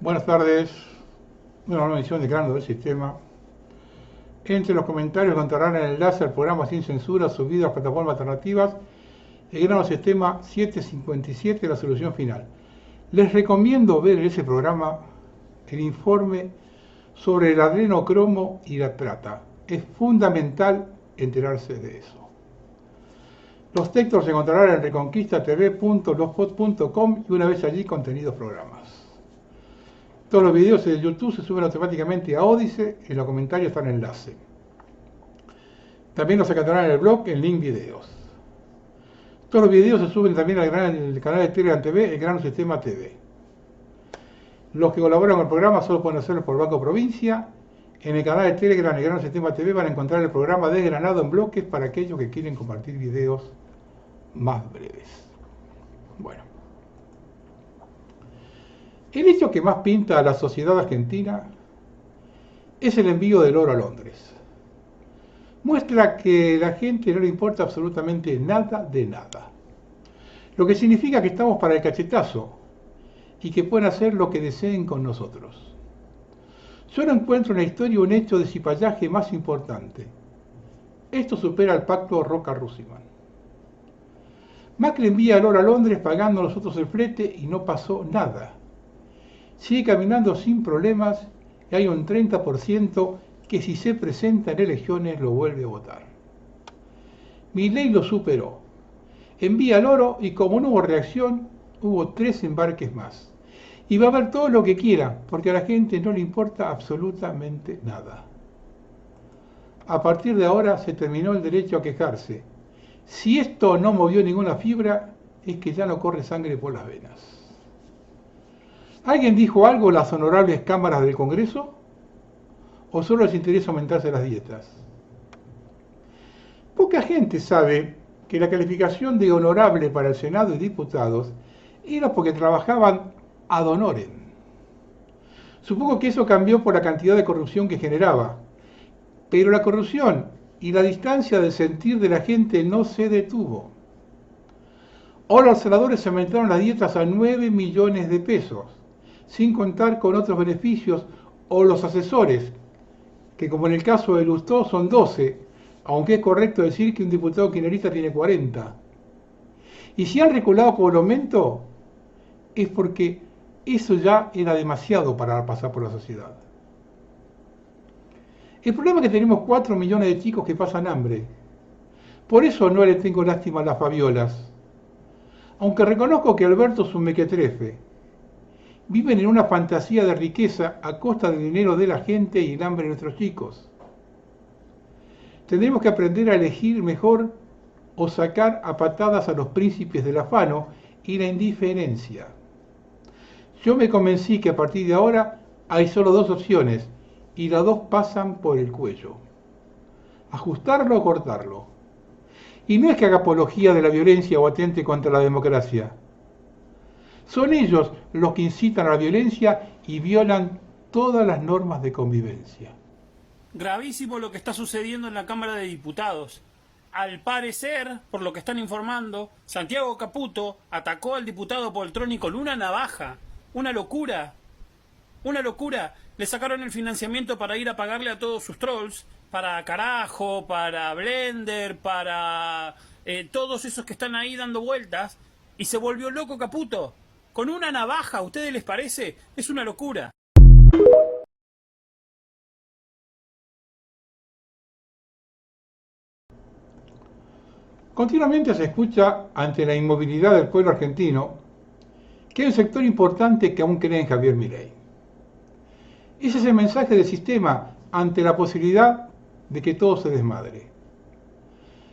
Buenas tardes, una nueva edición de Grano del Sistema. Entre los comentarios encontrarán el enlace al programa Sin Censura subido a plataformas alternativas, el Grano del Sistema 757, la solución final. Les recomiendo ver en ese programa el informe sobre el adrenocromo y la trata. Es fundamental enterarse de eso. Los textos se encontrarán en reconquistatv.blogspot.com y una vez allí contenidos programas. Todos los videos de YouTube se suben automáticamente a Odysee, en los comentarios está el enlace. También los encontrarán en el blog en link videos. Todos los videos se suben también al canal de Telegram TV, el Grano Sistema TV. Los que colaboran con el programa solo pueden hacerlo por Banco Provincia. En el canal de Telegram, el Grano Sistema TV, van a encontrar el programa desgranado en bloques para aquellos que quieren compartir videos más breves. Bueno. El hecho que más pinta a la sociedad argentina es el envío del oro a Londres. Muestra que a la gente no le importa absolutamente nada de nada. Lo que significa que estamos para el cachetazo y que pueden hacer lo que deseen con nosotros. Yo no encuentro en la historia un hecho de cipallaje más importante. Esto supera el pacto Roca-Rusiman. Macri envía el oro a Londres pagando a nosotros el flete y no pasó nada. Sigue caminando sin problemas y hay un 30% que si se presenta en elecciones lo vuelve a votar. Milei lo superó. Envía el oro y como no hubo reacción, hubo 3 embarques más. Y va a haber todo lo que quiera, porque a la gente no le importa absolutamente nada. A partir de ahora se terminó el derecho a quejarse. Si esto no movió ninguna fibra, es que ya no corre sangre por las venas. ¿Alguien dijo algo en las honorables cámaras del Congreso? ¿O solo les interesa aumentarse las dietas? Poca gente sabe que la calificación de honorable para el Senado y diputados era porque trabajaban ad honorem. Supongo que eso cambió por la cantidad de corrupción que generaba, pero la corrupción y la distancia del sentir de la gente no se detuvo. Ahora los senadores se aumentaron las dietas a 9 millones de pesos, sin contar con otros beneficios, o los asesores, que como en el caso de Lustó son 12, aunque es correcto decir que un diputado kirchnerista tiene 40. Y si han reculado con el aumento, es porque eso ya era demasiado para pasar por la sociedad. El problema es que tenemos 4 millones de chicos que pasan hambre. Por eso no le tengo lástima a las Fabiolas. Aunque reconozco que Alberto es un mequetrefe. Viven en una fantasía de riqueza a costa del dinero de la gente y el hambre de nuestros chicos. Tendremos que aprender a elegir mejor o sacar a patadas a los príncipes del afano y la indiferencia. Yo me convencí que a partir de ahora hay solo 2 opciones y las 2 pasan por el cuello. Ajustarlo o cortarlo. Y no es que haga apología de la violencia o atente contra la democracia. Son ellos los que incitan a la violencia y violan todas las normas de convivencia. Gravísimo lo que está sucediendo en la Cámara de Diputados. Al parecer, por lo que están informando, Santiago Caputo atacó al diputado Poltroni con una navaja. Una locura. Una locura. Le sacaron el financiamiento para ir a pagarle a todos sus trolls. Para Carajo, para Blender, para todos esos que están ahí dando vueltas. Y se volvió loco Caputo. Con una navaja, ¿a ustedes les parece? Es una locura. Continuamente se escucha, ante la inmovilidad del pueblo argentino, que hay un sector importante que aún cree en Javier Milei. Ese es el mensaje del sistema ante la posibilidad de que todo se desmadre.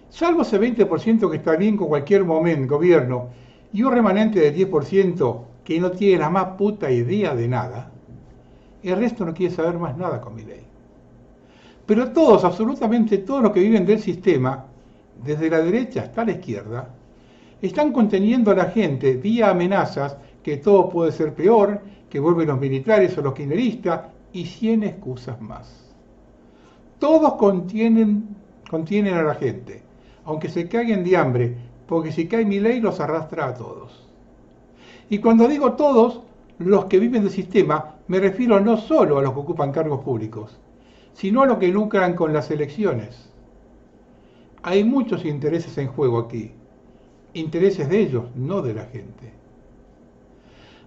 Salvo ese 20% que está bien con cualquier gobierno y un remanente del 10% que no tiene la más puta idea de nada, el resto no quiere saber más nada con Milei. Pero todos, absolutamente todos los que viven del sistema, desde la derecha hasta la izquierda, están conteniendo a la gente vía amenazas que todo puede ser peor, que vuelven los militares o los kirchneristas y 100 excusas más. Todos contienen a la gente, aunque se caguen de hambre, porque si cae Milei los arrastra a todos. Y cuando digo todos, los que viven del sistema, me refiero no solo a los que ocupan cargos públicos, sino a los que lucran con las elecciones. Hay muchos intereses en juego aquí, intereses de ellos, no de la gente.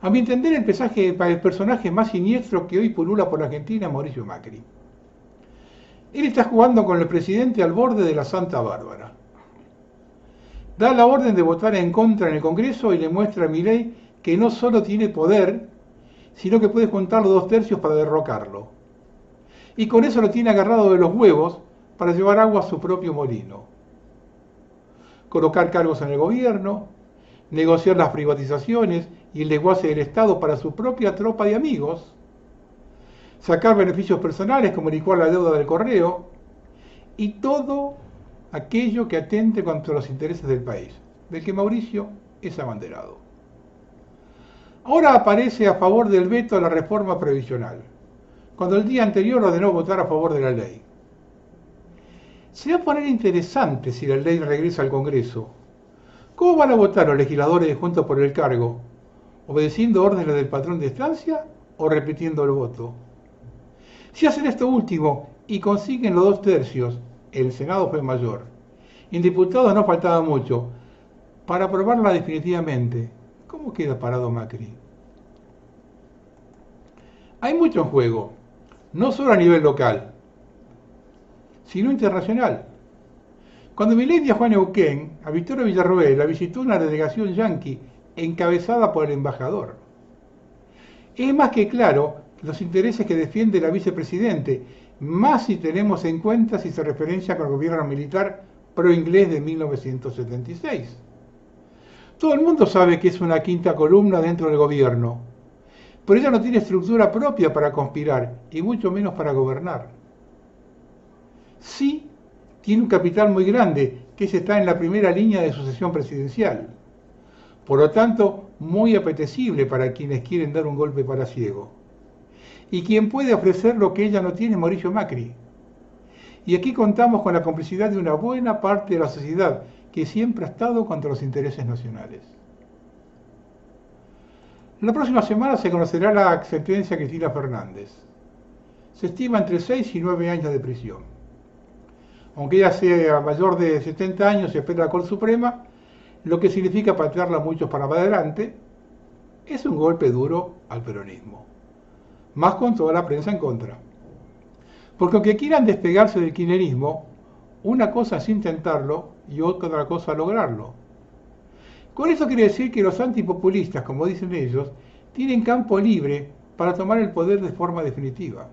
A mi entender, el personaje más siniestro que hoy pulula por la Argentina es Mauricio Macri. Él está jugando con el presidente al borde de la Santa Bárbara. Da la orden de votar en contra en el Congreso y le muestra a Milei que no solo tiene poder, sino que puede juntar los 2/3 para derrocarlo. Y con eso lo tiene agarrado de los huevos para llevar agua a su propio molino. Colocar cargos en el gobierno, negociar las privatizaciones y el desguace del Estado para su propia tropa de amigos, sacar beneficios personales como licuar la deuda del correo y todo aquello que atente contra los intereses del país, del que Mauricio es abanderado. Ahora aparece a favor del veto a la reforma previsional, cuando el día anterior ordenó votar a favor de la ley. Se va a poner interesante si la ley regresa al Congreso. ¿Cómo van a votar los legisladores de Juntos por el Cargo? ¿Obedeciendo órdenes del patrón de estancia o repitiendo el voto? Si hacen esto último y consiguen los 2/3, el Senado fue mayor, y en diputados no faltaba mucho, para aprobarla definitivamente, ¿cómo queda parado Macri? Hay mucho en juego, no solo a nivel local, sino internacional. Cuando Milei viajó a Neuquén, a Victoria Villarroel la visitó una delegación yanqui encabezada por el embajador. Es más que claro los intereses que defiende la vicepresidente, más si tenemos en cuenta si se referencia con el gobierno militar pro-inglés de 1976. Todo el mundo sabe que es una quinta columna dentro del gobierno, pero ella no tiene estructura propia para conspirar, y mucho menos para gobernar. Sí tiene un capital muy grande, que está en la primera línea de sucesión presidencial. Por lo tanto, muy apetecible para quienes quieren dar un golpe para ciego. Y quien puede ofrecer lo que ella no tiene es Mauricio Macri. Y aquí contamos con la complicidad de una buena parte de la sociedad que siempre ha estado contra los intereses nacionales. La próxima semana se conocerá la sentencia de Cristina Fernández. Se estima entre 6 y 9 años de prisión. Aunque ella sea mayor de 70 años y espera la Corte Suprema, lo que significa patearla a muchos para adelante, es un golpe duro al peronismo. Más con toda la prensa en contra. Porque aunque quieran despegarse del kirchnerismo, una cosa es intentarlo y otra cosa lograrlo. Con eso quiere decir que los antipopulistas, como dicen ellos, tienen campo libre para tomar el poder de forma definitiva.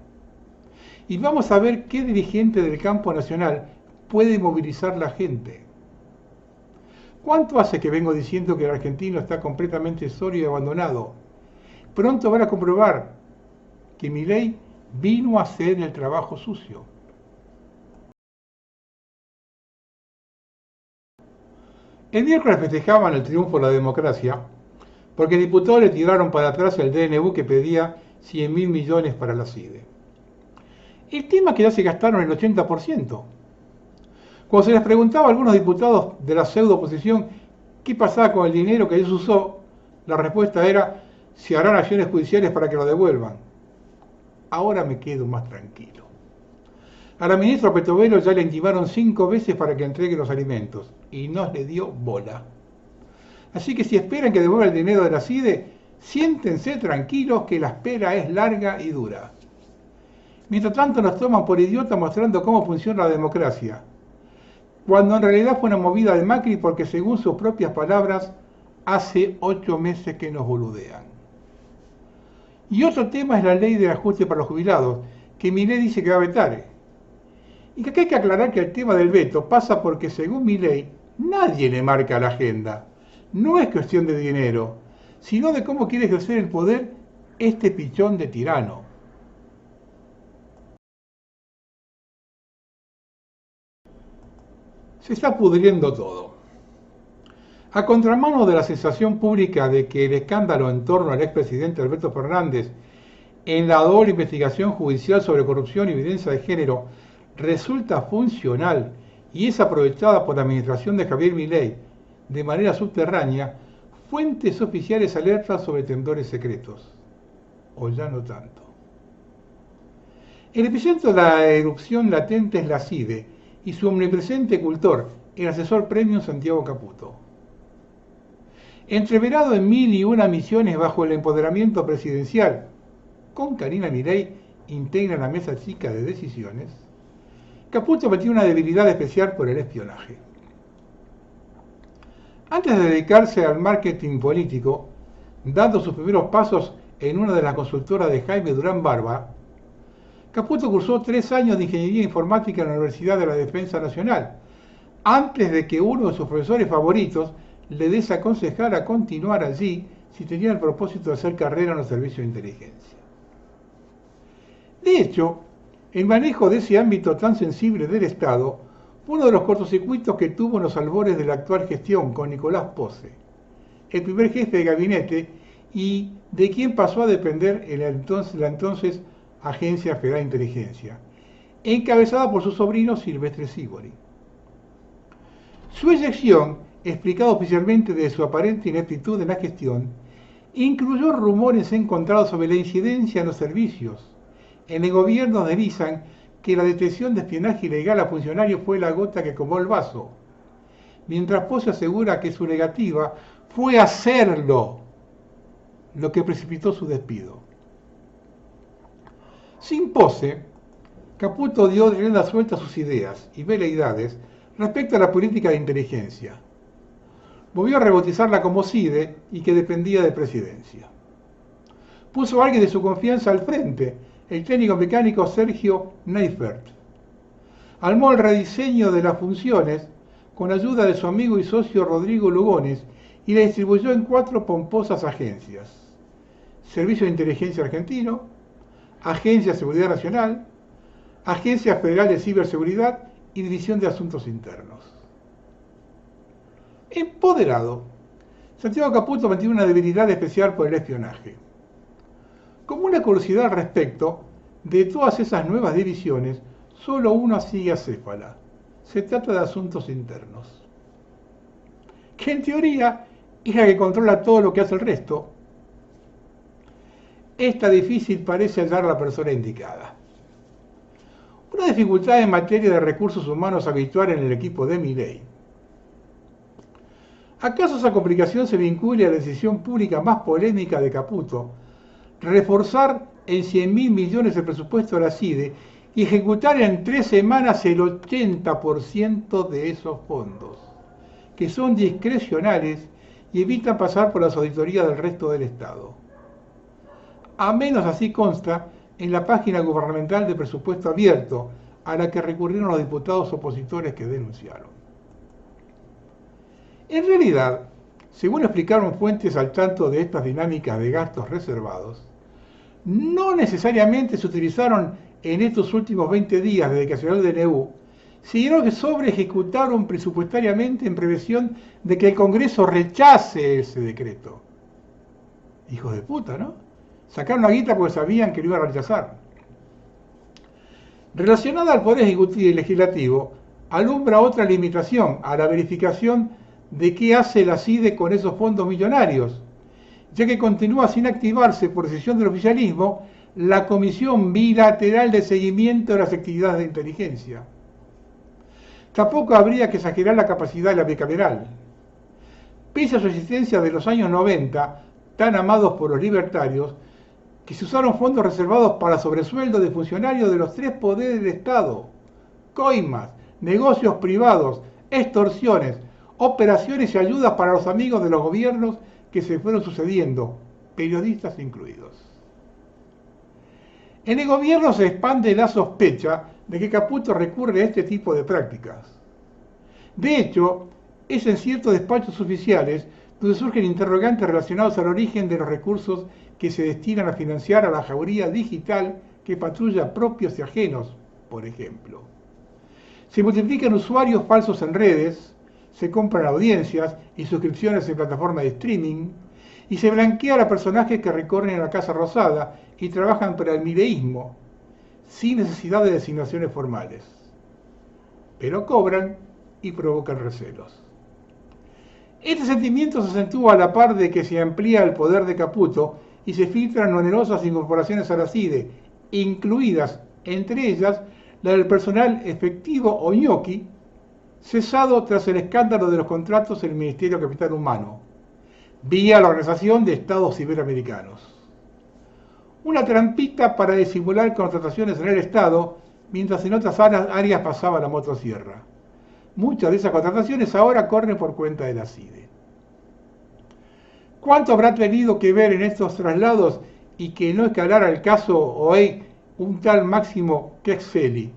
Y vamos a ver qué dirigente del campo nacional puede movilizar la gente. ¿Cuánto hace que vengo diciendo que el argentino está completamente solo y abandonado? Pronto van a comprobar que Milei vino a hacer el trabajo sucio. El miércoles festejaban el triunfo de la democracia porque diputados le tiraron para atrás el DNU que pedía 100.000 millones para la CIDE. El tema es que ya se gastaron el 80%. Cuando se les preguntaba a algunos diputados de la pseudo oposición qué pasaba con el dinero que ellos usó, la respuesta era: se harán acciones judiciales para que lo devuelvan. Ahora me quedo más tranquilo. A la ministra Petovelo ya le intimaron 5 veces para que entregue los alimentos y no le dio bola. Así que si esperan que devuelva el dinero de la CIDE, siéntense tranquilos que la espera es larga y dura. Mientras tanto nos toman por idiotas mostrando cómo funciona la democracia, cuando en realidad fue una movida de Macri porque, según sus propias palabras, hace 8 meses que nos boludean. Y otro tema es la ley de ajuste para los jubilados, que Milei dice que va a vetar. Y que acá hay que aclarar que el tema del veto pasa porque, según Milei, nadie le marca la agenda. No es cuestión de dinero, sino de cómo quiere ejercer el poder este pichón de tirano. Se está pudriendo todo. A contramano de la sensación pública de que el escándalo en torno al expresidente Alberto Fernández en la doble investigación judicial sobre corrupción y violencia de género resulta funcional y es aprovechada por la administración de Javier Milei de manera subterránea, fuentes oficiales alertan sobre temblores secretos. o ya no tanto. El epicentro de la erupción latente es la CIDE y su omnipresente cultor, el asesor premium Santiago Caputo. Entreverado en 1001 misiones bajo el empoderamiento presidencial, con Karina Milei integra la mesa chica de decisiones, Caputo mantiene una debilidad especial por el espionaje. Antes de dedicarse al marketing político, dando sus primeros pasos en una de las consultoras de Jaime Durán Barba, Caputo cursó 3 años de Ingeniería Informática en la Universidad de la Defensa Nacional, antes de que uno de sus profesores favoritos le desaconsejara continuar allí si tenía el propósito de hacer carrera en los servicios de inteligencia. De hecho, el manejo de ese ámbito tan sensible del Estado fue uno de los cortocircuitos que tuvo en los albores de la actual gestión con Nicolás Posse, el primer jefe de gabinete y de quien pasó a depender la entonces Agencia Federal de Inteligencia, encabezada por su sobrino Silvestre Sívori. Su eyección, explicada oficialmente de su aparente ineptitud en la gestión, incluyó rumores encontrados sobre la incidencia en los servicios. En el gobierno deslizan que la detección de espionaje ilegal a funcionarios fue la gota que colmó el vaso, mientras Posse asegura que su negativa fue hacerlo, lo que precipitó su despido. Sin Posse, Caputo dio rienda suelta a sus ideas y veleidades respecto a la política de inteligencia. Volvió a rebautizarla como CIDE y que dependía de presidencia. Puso a alguien de su confianza al frente, el técnico mecánico Sergio Neifert. Armó el rediseño de las funciones con ayuda de su amigo y socio Rodrigo Lugones y la distribuyó en 4 pomposas agencias: Servicio de Inteligencia Argentino, Agencia de Seguridad Nacional, Agencia Federal de Ciberseguridad y División de Asuntos Internos. Empoderado, Santiago Caputo mantiene una debilidad especial por el espionaje. Como una curiosidad al respecto, de todas esas nuevas divisiones, solo una sigue acéfala. Se trata de asuntos internos, que en teoría es la que controla todo lo que hace el resto. Esta difícil parece hallar la persona indicada. Una dificultad en materia de recursos humanos habitual en el equipo de Milei. ¿Acaso esa complicación se vincula a la decisión pública más polémica de Caputo, reforzar en 100.000 millones el presupuesto de la CIDE y ejecutar en 3 semanas el 80% de esos fondos, que son discrecionales y evitan pasar por las auditorías del resto del Estado? A menos así consta en la página gubernamental de presupuesto abierto, a la que recurrieron los diputados opositores que denunciaron. En realidad, según explicaron fuentes al tanto de estas dinámicas de gastos reservados, no necesariamente se utilizaron en estos últimos 20 días desde que se creó el DNU, sino que sobre ejecutaron presupuestariamente en previsión de que el Congreso rechace ese decreto. Hijos de puta, ¿no? Sacaron la guita porque sabían que lo iban a rechazar. Relacionada al Poder Ejecutivo y Legislativo, alumbra otra limitación a la verificación de qué hace la CIDE con esos fondos millonarios, ya que continúa sin activarse por decisión del oficialismo la Comisión Bilateral de Seguimiento de las Actividades de Inteligencia. Tampoco habría que exagerar la capacidad de la bicameral. Pese a su existencia de los años 90, tan amados por los libertarios, que se usaron fondos reservados para sobresueldo de funcionarios de los 3 poderes del Estado, coimas, negocios privados, extorsiones, operaciones y ayudas para los amigos de los gobiernos que se fueron sucediendo, periodistas incluidos. En el gobierno se expande la sospecha de que Caputo recurre a este tipo de prácticas. De hecho, es en ciertos despachos oficiales donde surgen interrogantes relacionados al origen de los recursos que se destinan a financiar a la jauría digital que patrulla propios y ajenos, por ejemplo. Se multiplican usuarios falsos en redes, se compran audiencias y suscripciones en plataformas de streaming, y se blanquean a personajes que recorren la Casa Rosada y trabajan para el mileísmo, sin necesidad de designaciones formales. Pero cobran y provocan recelos. Este sentimiento se acentúa a la par de que se amplía el poder de Caputo y se filtran numerosas incorporaciones a la CIDE, incluidas, entre ellas, la del personal efectivo o ñoqui, cesado tras el escándalo de los contratos en el Ministerio de Capital Humano, vía la Organización de Estados Iberoamericanos. Una trampita para disimular contrataciones en el Estado, mientras en otras áreas pasaba la motosierra. Muchas de esas contrataciones ahora corren por cuenta de la CIDE. ¿Cuánto habrá tenido que ver en estos traslados y que no escalara el caso hoy un tal Máximo Quexeli?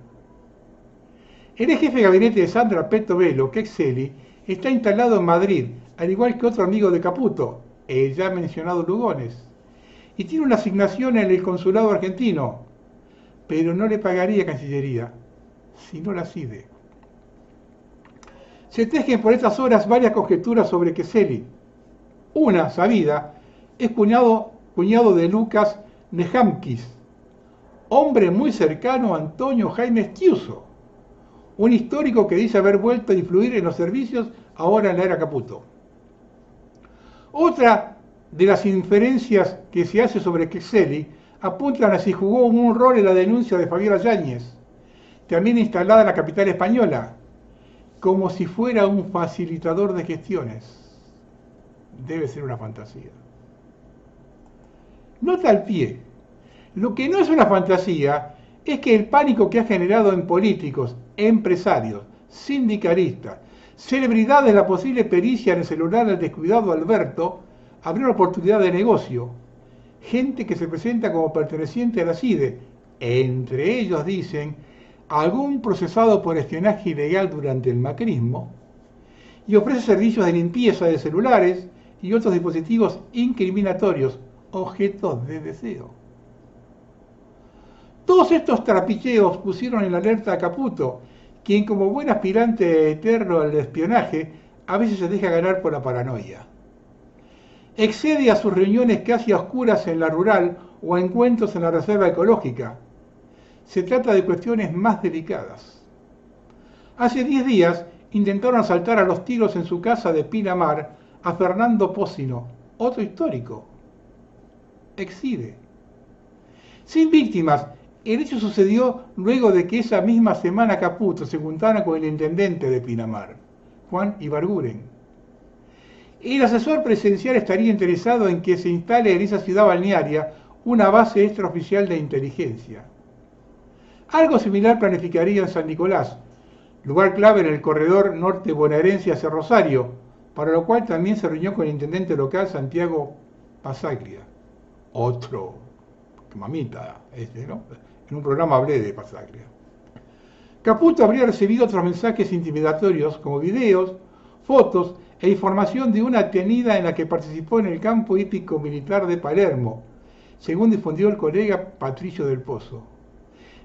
El jefe de gabinete de Sandra Petovelo, Quexeli, está instalado en Madrid, al igual que otro amigo de Caputo, el ya mencionado Lugones, y tiene una asignación en el consulado argentino, pero no le pagaría Cancillería, sino la CIDE. Se tejen por estas horas varias conjeturas sobre Quexeli. Una, sabida, es cuñado de Lucas Nejamquis, hombre muy cercano a Antonio Jaime Estiuso, un histórico que dice haber vuelto a influir en los servicios ahora en la era Caputo. Otra de las inferencias que se hace sobre Quexeli apuntan a si jugó un rol en la denuncia de Fabiola Yáñez, también instalada en la capital española, como si fuera un facilitador de gestiones. Debe ser una fantasía. Nota al pie. Lo que no es una fantasía es que el pánico que ha generado en políticos, empresarios, sindicalistas, celebridades de la posible pericia en el celular del descuidado Alberto abrió una oportunidad de negocio. Gente que se presenta como perteneciente a la CIDE, entre ellos dicen algún procesado por espionaje ilegal durante el macrismo, y ofrece servicios de limpieza de celulares y otros dispositivos incriminatorios, objetos de deseo. Todos estos trapicheos pusieron en alerta a Caputo, quien como buen aspirante eterno al espionaje, a veces se deja ganar por la paranoia. Excede a sus reuniones casi a oscuras en la rural o a encuentros en la reserva ecológica. Se trata de cuestiones más delicadas. Hace 10 días intentaron asaltar a los tiros en su casa de Pinamar a Fernando Pósino, otro histórico. Exide. Sin víctimas, el hecho sucedió luego de que esa misma semana Caputo se juntara con el intendente de Pinamar, Juan Ibarguren. El asesor presidencial estaría interesado en que se instale en esa ciudad balnearia una base extraoficial de inteligencia. Algo similar planificaría en San Nicolás, lugar clave en el corredor norte bonaerense hacia Rosario, para lo cual también se reunió con el intendente local Santiago Pasaglia. Otro, mamita, ¿no? En un programa hablé de Pasaglia. Caputo habría recibido otros mensajes intimidatorios como videos, fotos e información de una tenida en la que participó en el campo hípico militar de Palermo, según difundió el colega Patricio del Pozo.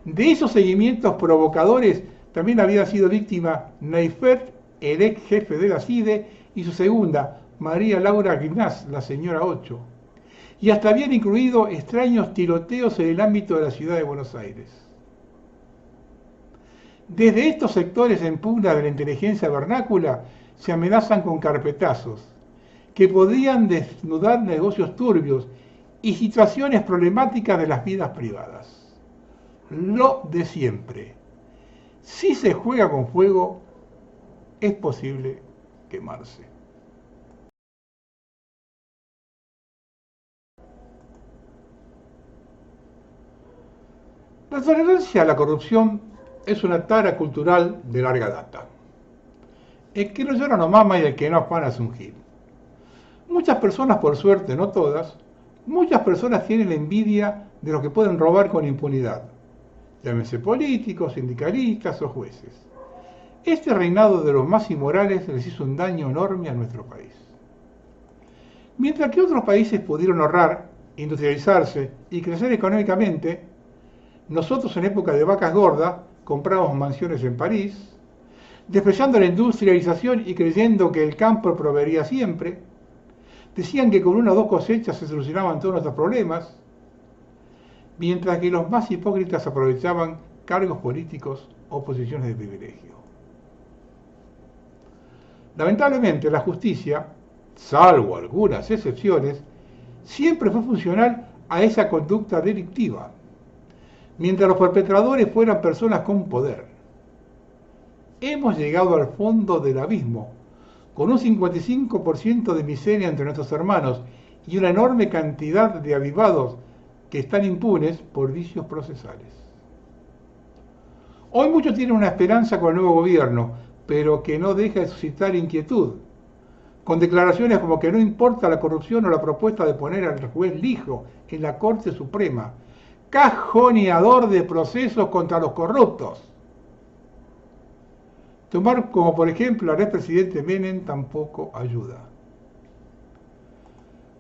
De esos seguimientos provocadores también había sido víctima Neifert, el ex jefe de la CIDE, y su segunda, María Laura Gnás, la señora 8. Y hasta habían incluido extraños tiroteos en el ámbito de la ciudad de Buenos Aires. Desde estos sectores en pugna de la inteligencia vernácula se amenazan con carpetazos, que podrían desnudar negocios turbios y situaciones problemáticas de las vidas privadas. Lo de siempre. Si se juega con fuego, es posible quemarse. La tolerancia a la corrupción es una tara cultural de larga data. El que no llora no mama y el que no afana es un gil. Muchas personas, por suerte, no todas, muchas personas tienen la envidia de los que pueden robar con impunidad, llámense políticos, sindicalistas o jueces. Este reinado de los más inmorales les hizo un daño enorme a nuestro país. Mientras que otros países pudieron ahorrar, industrializarse y crecer económicamente, nosotros en época de vacas gordas comprábamos mansiones en París, despreciando la industrialización y creyendo que el campo proveería siempre. Decían que con una o dos cosechas se solucionaban todos nuestros problemas, mientras que los más hipócritas aprovechaban cargos políticos o posiciones de privilegio. Lamentablemente la justicia, salvo algunas excepciones, siempre fue funcional a esa conducta delictiva, mientras los perpetradores fueran personas con poder. Hemos llegado al fondo del abismo, con un 55% de miseria entre nuestros hermanos y una enorme cantidad de avivados que están impunes por vicios procesales. Hoy muchos tienen una esperanza con el nuevo gobierno, pero que no deja de suscitar inquietud, con declaraciones como que no importa la corrupción o la propuesta de poner al juez Lijo en la Corte Suprema, cajoneador de procesos contra los corruptos. Tomar como por ejemplo al expresidente Menem tampoco ayuda.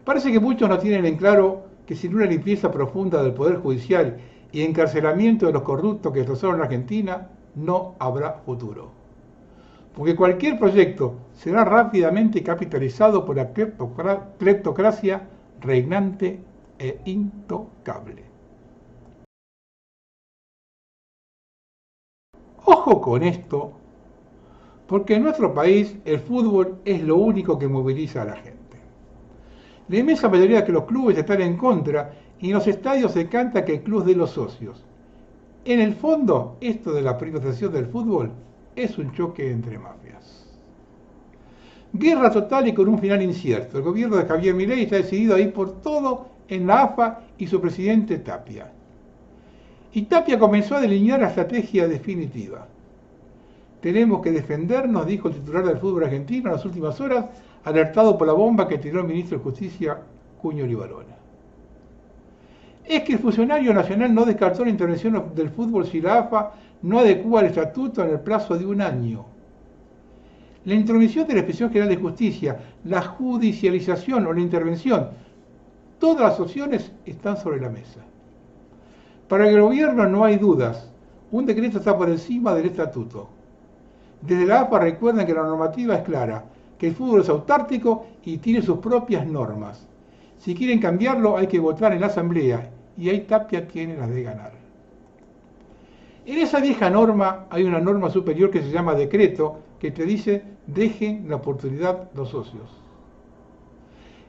Parece que muchos no tienen en claro que sin una limpieza profunda del Poder Judicial y encarcelamiento de los corruptos que destrozaron la Argentina, no habrá futuro. Porque cualquier proyecto será rápidamente capitalizado por la cleptocracia reinante e intocable. Ojo con esto, porque en nuestro país el fútbol es lo único que moviliza a la gente. La inmensa mayoría de los clubes están en contra y en los estadios se canta que el club es de los socios. En el fondo, esto de la privatización del fútbol es un choque entre mafias. Guerra total y con un final incierto. El gobierno de Javier Milei está decidido a ir por todo en la AFA y su presidente Tapia. Y Tapia comenzó a delinear la estrategia definitiva. Tenemos que defendernos, dijo el titular del fútbol argentino en las últimas horas, alertado por la bomba que tiró el ministro de Justicia, Cuño Libarona. Es que el funcionario nacional no descartó la intervención del fútbol si la AFA no adecúa el estatuto en el plazo de un año. La intromisión de la Inspección General de Justicia, la judicialización o la intervención, todas las opciones están sobre la mesa. Para el gobierno no hay dudas, un decreto está por encima del estatuto. Desde la AFA recuerdan que la normativa es clara, que el fútbol es autárquico y tiene sus propias normas. Si quieren cambiarlo hay que votar en la asamblea y ahí Tapia tiene las de ganar. En esa vieja norma hay una norma superior que se llama decreto que te dice dejen la oportunidad los socios.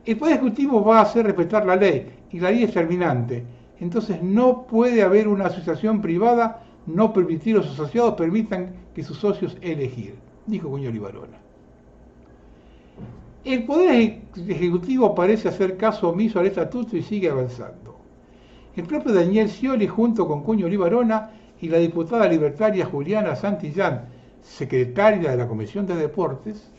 El Poder Ejecutivo va a hacer respetar la ley y la ley es terminante. Entonces no puede haber una asociación privada no permitir a los asociados permitan que sus socios elegir, dijo Cuño Libarona. El Poder Ejecutivo parece hacer caso omiso al estatuto y sigue avanzando. El propio Daniel Scioli, junto con Cuño Libarona y la diputada libertaria Juliana Santillán, secretaria de la Comisión de Deportes,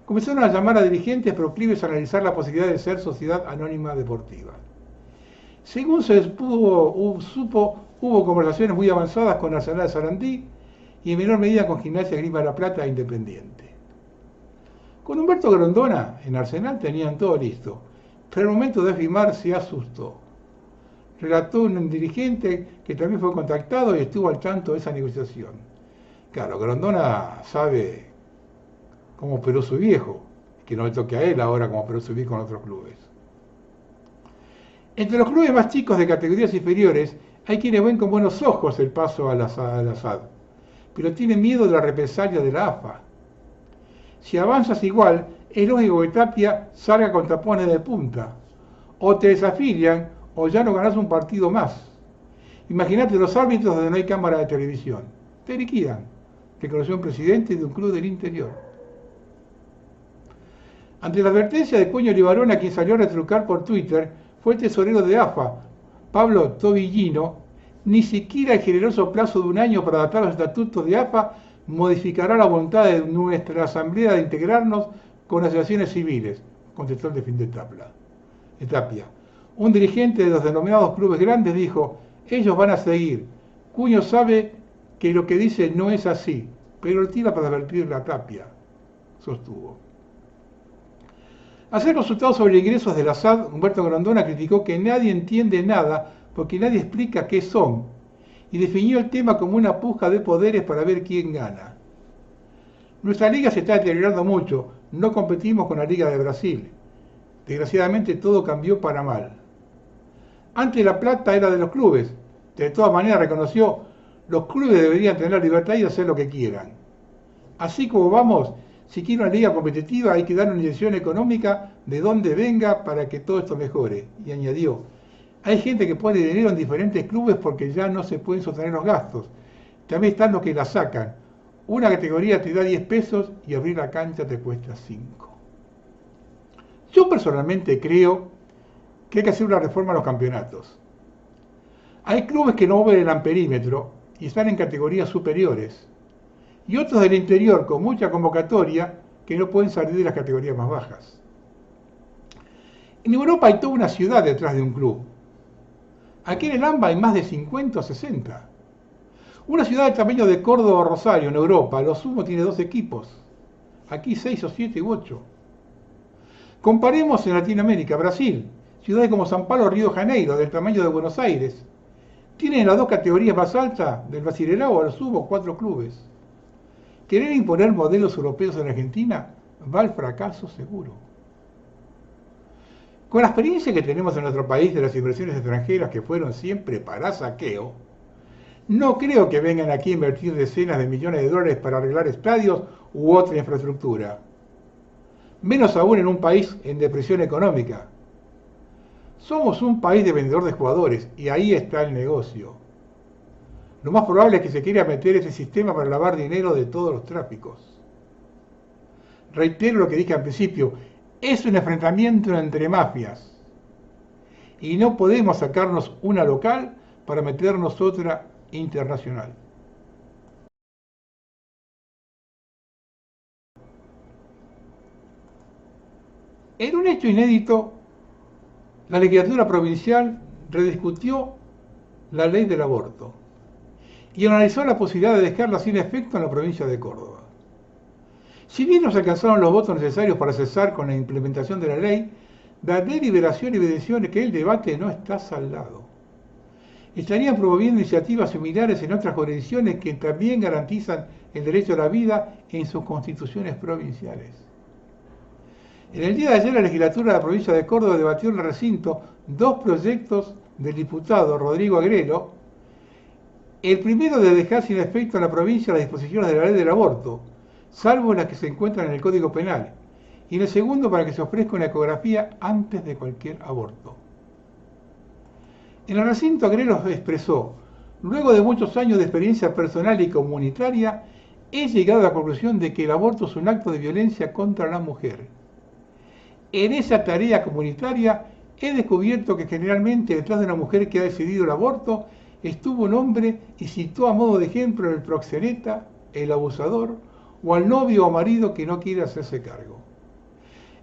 comenzaron a llamar a dirigentes proclives a analizar la posibilidad de ser sociedad anónima deportiva. Según se supo, hubo conversaciones muy avanzadas con Arsenal Sarandí y en menor medida con Gimnasia Grima de la Plata e Independiente. Con Humberto Grondona en Arsenal tenían todo listo, pero al momento de firmar se asustó. Relató un dirigente que también fue contactado y estuvo al tanto de esa negociación. Claro, Grondona sabe cómo operó su viejo, que no le toque a él ahora cómo operó su viejo en otros clubes. Entre los clubes más chicos de categorías inferiores hay quienes ven con buenos ojos el paso al ASAD, pero tienen miedo de la represalia de la AFA. Si avanzas igual, es lógico que Tapia salga con tapones de punta. O te desafilian o ya no ganás un partido más. Imagínate los árbitros donde no hay cámara de televisión. Te liquidan, reconoció un presidente de un club del interior. Ante la advertencia de Cuño Libarona, quien salió a retrucar por Twitter, fue el tesorero de AFA, Pablo Tobillino. Ni siquiera el generoso plazo de un año para adaptar los estatutos de AFA modificará la voluntad de nuestra asamblea de integrarnos con asociaciones civiles, contestó el defensor de Tapia. Un dirigente de los denominados clubes grandes dijo, ellos van a seguir. Cuño sabe que lo que dice no es así, pero lo tira para advertirle a Tapia, sostuvo. Al ser consultado sobre ingresos de la SAD, Humberto Grondona criticó que nadie entiende nada porque nadie explica qué son, y definió el tema como una puja de poderes para ver quién gana. Nuestra liga se está deteriorando mucho, no competimos con la Liga de Brasil. Desgraciadamente todo cambió para mal. Antes la plata era de los clubes, de todas maneras reconoció, los clubes deberían tener libertad y hacer lo que quieran. Así como vamos, Si quiere una liga competitiva hay que dar una inyección económica de donde venga para que todo esto mejore. Y añadió, hay gente que pone dinero en diferentes clubes porque ya no se pueden sostener los gastos. También están los que la sacan. Una categoría te da 10 pesos y abrir la cancha te cuesta 5. Yo personalmente creo que hay que hacer una reforma a los campeonatos. Hay clubes que no obran el amperímetro y están en categorías superiores. Y otros del interior con mucha convocatoria que no pueden salir de las categorías más bajas. En Europa hay toda una ciudad detrás de un club. Aquí en el AMBA hay más de 50 o 60. Una ciudad del tamaño de Córdoba o Rosario en Europa, lo sumo tiene 2 equipos. Aquí 6 o 7 u 8. Comparemos en Latinoamérica, Brasil, ciudades como San Pablo o Río de Janeiro, del tamaño de Buenos Aires. Tienen las 2 categorías más altas del Brasileirao, a lo sumo 4 clubes. Querer imponer modelos europeos en Argentina va al fracaso seguro. Con la experiencia que tenemos en nuestro país de las inversiones extranjeras que fueron siempre para saqueo, no creo que vengan aquí a invertir decenas de millones de dólares para arreglar estadios u otra infraestructura. Menos aún en un país en depresión económica. Somos un país de vendedor de jugadores y ahí está el negocio. Lo más probable es que se quiera meter ese sistema para lavar dinero de todos los tráficos. Reitero lo que dije al principio, es un enfrentamiento entre mafias. Y no podemos sacarnos una local para meternos otra internacional. En un hecho inédito, la legislatura provincial rediscutió la ley del aborto y analizó la posibilidad de dejarla sin efecto en la provincia de Córdoba. Si bien no se alcanzaron los votos necesarios para cesar con la implementación de la ley, la deliberación evidenció que el debate no está saldado. Estarían promoviendo iniciativas similares en otras jurisdicciones que también garantizan el derecho a la vida en sus constituciones provinciales. En el día de ayer la legislatura de la provincia de Córdoba debatió en el recinto 2 proyectos del diputado Rodrigo Agrelo. El primero de dejar sin efecto en la provincia las disposiciones de la ley del aborto, salvo las que se encuentran en el Código Penal, y en el segundo para que se ofrezca una ecografía antes de cualquier aborto. En el recinto Agrelo expresó, luego de muchos años de experiencia personal y comunitaria, he llegado a la conclusión de que el aborto es un acto de violencia contra la mujer. En esa tarea comunitaria he descubierto que generalmente detrás de una mujer que ha decidido el aborto estuvo un hombre y citó a modo de ejemplo el proxeneta, el abusador o al novio o marido que no quiere hacerse cargo.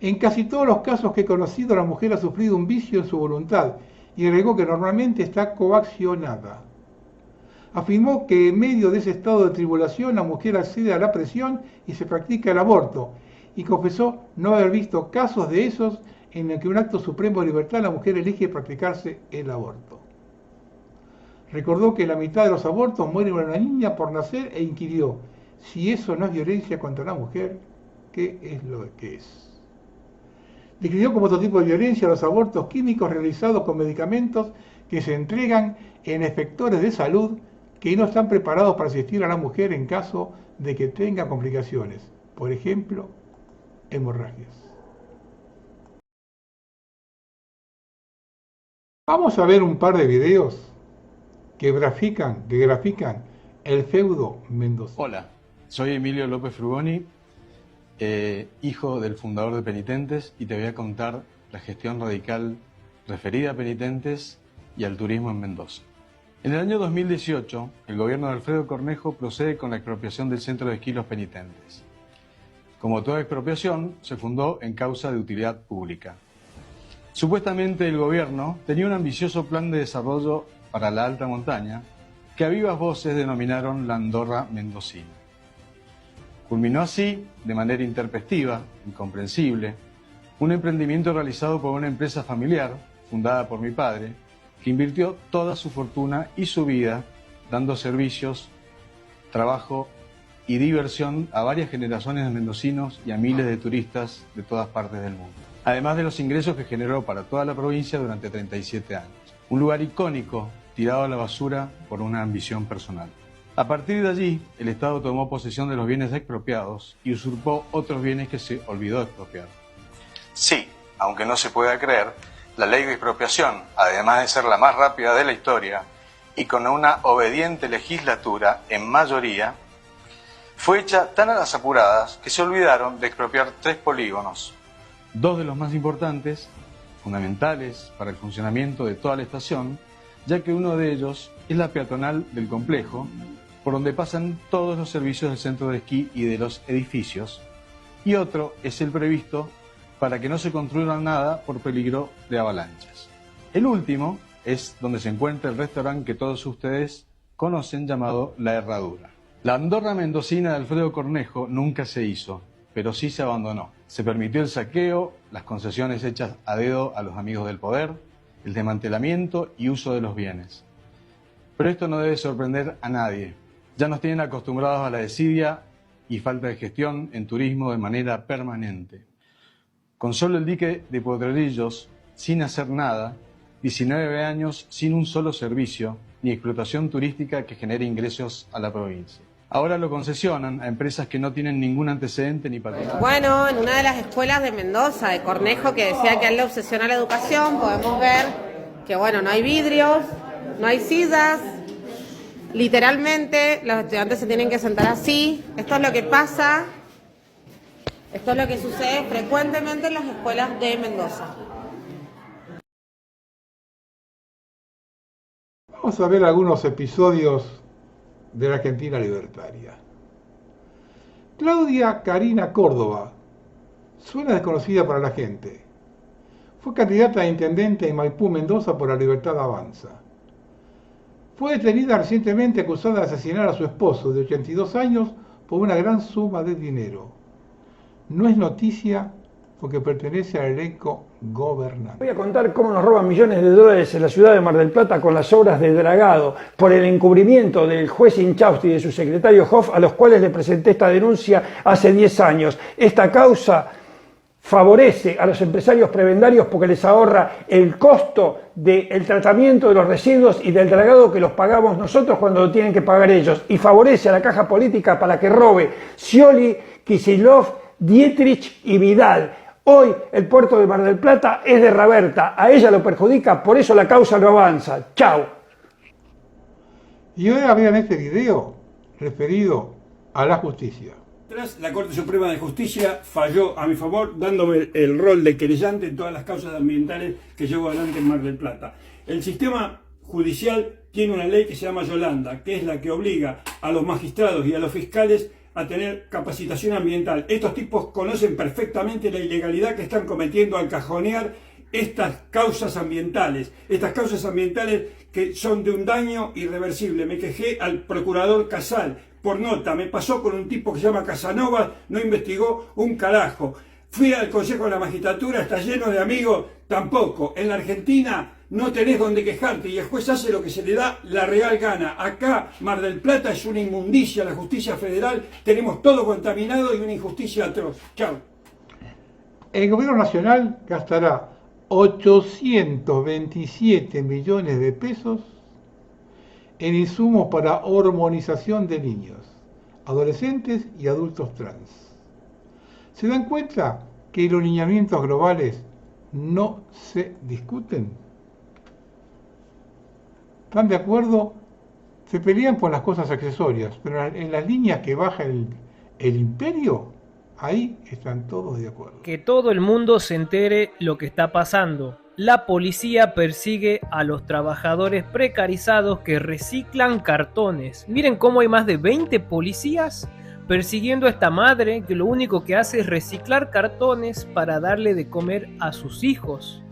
En casi todos los casos que he conocido, la mujer ha sufrido un vicio en su voluntad y agregó que normalmente está coaccionada. Afirmó que en medio de ese estado de tribulación la mujer accede a la presión y se practica el aborto, y confesó no haber visto casos de esos en el que un acto supremo de libertad la mujer elige practicarse el aborto. Recordó que la mitad de los abortos mueren una niña por nacer e inquirió, si eso no es violencia contra la mujer, ¿qué es lo que es? Describió como otro tipo de violencia los abortos químicos realizados con medicamentos que se entregan en efectores de salud que no están preparados para asistir a la mujer en caso de que tenga complicaciones, por ejemplo, hemorragias. Vamos a ver un par de videos que grafican el feudo Mendoza. Hola, soy Emilio López Frugoni, hijo del fundador de Penitentes, y te voy a contar la gestión radical referida a Penitentes y al turismo en Mendoza. En el año 2018, el gobierno de Alfredo Cornejo procede con la expropiación del centro de esquí Los Penitentes. Como toda expropiación, se fundó en causa de utilidad pública. Supuestamente el gobierno tenía un ambicioso plan de desarrollo para la alta montaña, que a vivas voces denominaron la Andorra mendocina. Culminó así, de manera intempestiva, incomprensible, un emprendimiento realizado por una empresa familiar, fundada por mi padre, que invirtió toda su fortuna y su vida dando servicios, trabajo y diversión a varias generaciones de mendocinos y a miles de turistas de todas partes del mundo. Además de los ingresos que generó para toda la provincia durante 37 años. Un lugar icónico tirado a la basura por una ambición personal. A partir de allí, el Estado tomó posesión de los bienes expropiados y usurpó otros bienes que se olvidó expropiar. Sí, aunque no se pueda creer, la ley de expropiación, además de ser la más rápida de la historia y con una obediente legislatura en mayoría, fue hecha tan a las apuradas que se olvidaron de expropiar 3 polígonos, 2 de los más importantes, fundamentales para el funcionamiento de toda la estación, ya que uno de ellos es la peatonal del complejo, por donde pasan todos los servicios del centro de esquí y de los edificios, y otro es el previsto para que no se construya nada por peligro de avalanchas. El último es donde se encuentra el restaurante que todos ustedes conocen llamado La Herradura. La Andorra mendocina de Alfredo Cornejo nunca se hizo, pero sí se abandonó. Se permitió el saqueo, las concesiones hechas a dedo a los amigos del poder, el desmantelamiento y uso de los bienes. Pero esto no debe sorprender a nadie. Ya nos tienen acostumbrados a la desidia y falta de gestión en turismo de manera permanente. Con solo el dique de Potrerillos, sin hacer nada, 19 años sin un solo servicio ni explotación turística que genere ingresos a la provincia. Ahora lo concesionan a empresas que no tienen ningún antecedente ni patrimonio. Bueno, en una de las escuelas de Mendoza, de Cornejo, que decía que a él le obsesiona la educación, podemos ver que, bueno, no hay vidrios, no hay sillas, literalmente los estudiantes se tienen que sentar así. Esto es lo que pasa, esto es lo que sucede frecuentemente en las escuelas de Mendoza. Vamos a ver algunos episodios de la Argentina libertaria. Claudia Karina Córdoba suena desconocida para la gente. Fue candidata a intendente en Maipú, Mendoza por La Libertad Avanza. Fue detenida recientemente acusada de asesinar a su esposo de 82 años por una gran suma de dinero. No es noticia porque pertenece al elenco gobernante. Voy a contar cómo nos roban millones de dólares en la ciudad de Mar del Plata con las obras de dragado por el encubrimiento del juez Inchausti y de su secretario Hoff, a los cuales le presenté esta denuncia hace 10 años. Esta causa favorece a los empresarios prebendarios porque les ahorra el costo del tratamiento de los residuos y del dragado que los pagamos nosotros cuando lo tienen que pagar ellos, y favorece a la caja política para que robe Scioli, Kicillof, Dietrich y Vidal. Hoy el puerto de Mar del Plata es de Raberta, a ella lo perjudica, por eso la causa no avanza. ¡Chao! Y ahora vean este video referido a la justicia. La Corte Suprema de Justicia falló a mi favor, dándome el rol de querellante en todas las causas ambientales que llevo adelante en Mar del Plata. El sistema judicial tiene una ley que se llama Yolanda, que es la que obliga a los magistrados y a los fiscales a tener capacitación ambiental. Estos tipos conocen perfectamente la ilegalidad que están cometiendo al cajonear estas causas ambientales que son de un daño irreversible. Me quejé al procurador Casal por nota, me pasó con un tipo que se llama Casanova, no investigó un carajo. Fui al Consejo de la Magistratura, está lleno de amigos, tampoco. En la Argentina no tenés donde quejarte y el juez hace lo que se le da la real gana. Acá Mar del Plata es una inmundicia, la justicia federal, tenemos todo contaminado y una injusticia atroz. Chao. El gobierno nacional gastará 827 millones de pesos en insumos para hormonización de niños, adolescentes y adultos trans. ¿Se dan cuenta que los lineamientos globales no se discuten? ¿Están de acuerdo? Se pelean por las cosas accesorias, pero en las líneas que baja el imperio, ahí están todos de acuerdo. Que todo el mundo se entere lo que está pasando. La policía persigue a los trabajadores precarizados que reciclan cartones. Miren cómo hay más de 20 policías persiguiendo a esta madre que lo único que hace es reciclar cartones para darle de comer a sus hijos.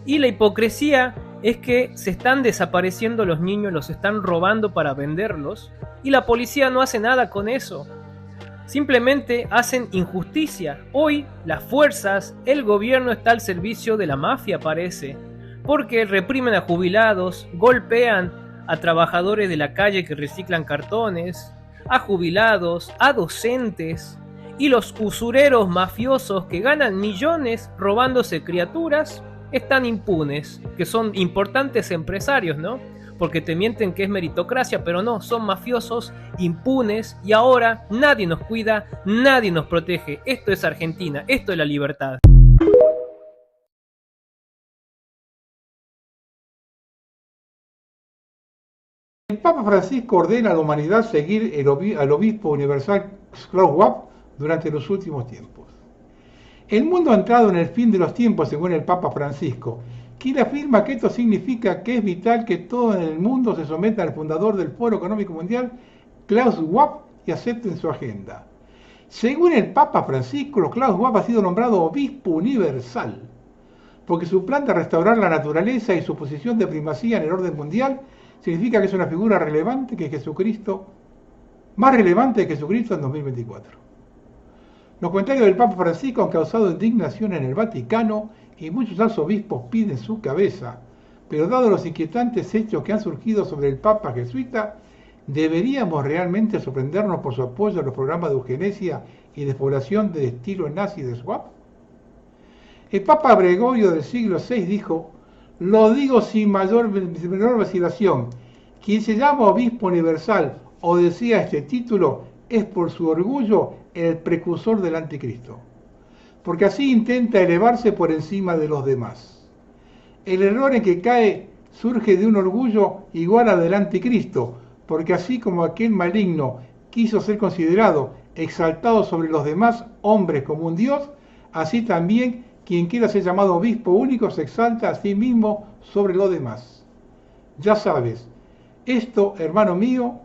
Y la hipocresía es que se están desapareciendo los niños, los están robando para venderlos y la policía no hace nada con eso. Simplemente hacen injusticia. Hoy las fuerzas, el gobierno está al servicio de la mafia, parece, porque reprimen a jubilados, golpean a trabajadores de la calle que reciclan cartones, a jubilados, a docentes, y los usureros mafiosos que ganan millones robándose criaturas están impunes, que son importantes empresarios, ¿no? porque te mienten que es meritocracia, pero no, son mafiosos, impunes, y ahora nadie nos cuida, nadie nos protege. Esto es Argentina, esto es la libertad. El Papa Francisco ordena a la humanidad seguir al obispo universal Klaus Schwab durante los últimos tiempos. El mundo ha entrado en el fin de los tiempos, según el Papa Francisco, quien afirma que esto significa que es vital que todo en el mundo se someta al fundador del Foro Económico Mundial, Klaus Schwab, y acepten su agenda. Según el Papa Francisco, Klaus Schwab ha sido nombrado obispo universal, porque su plan de restaurar la naturaleza y su posición de primacía en el orden mundial significa que es una figura relevante que Jesucristo, más relevante que Jesucristo en 2024. Los comentarios del Papa Francisco han causado indignación en el Vaticano y muchos arzobispos piden su cabeza, pero dado los inquietantes hechos que han surgido sobre el Papa jesuita, ¿deberíamos realmente sorprendernos por su apoyo a los programas de eugenesia y despoblación de estilo nazi de Schwab? El Papa Gregorio del siglo VI dijo: lo digo sin menor vacilación, quien se llama obispo universal o desea este título es por su orgullo el precursor del anticristo, porque así intenta elevarse por encima de los demás. El error en que cae surge de un orgullo igual al del anticristo, porque así como aquel maligno quiso ser considerado exaltado sobre los demás hombres como un dios, así también quien quiera ser llamado obispo único se exalta a sí mismo sobre los demás. Ya sabes, esto, hermano mío,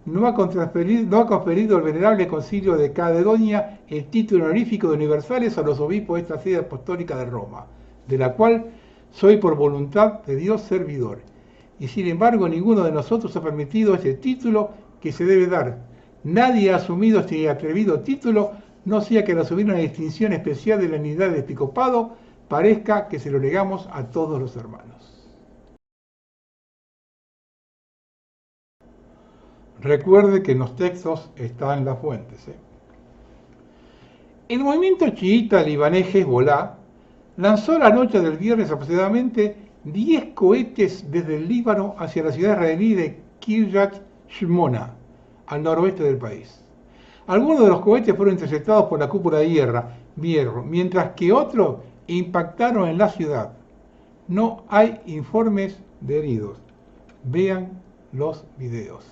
no ha conferido el venerable concilio de Caledonia el título honorífico de universales a los obispos de esta sede apostólica de Roma, de la cual soy por voluntad de Dios servidor. Y sin embargo ninguno de nosotros ha permitido este título que se debe dar. Nadie ha asumido este atrevido título, no sea que al asumir una distinción especial de la unidad del episcopado, parezca que se lo negamos a todos los hermanos. Recuerde que en los textos están las fuentes. El movimiento chiita libanés Hezbollah lanzó la noche del viernes aproximadamente 10 cohetes desde el Líbano hacia la ciudad israelí de Kiryat Shmona, al noroeste del país. Algunos de los cohetes fueron interceptados por la cúpula de hierro, mientras que otros impactaron en la ciudad. No hay informes de heridos. Vean los videos.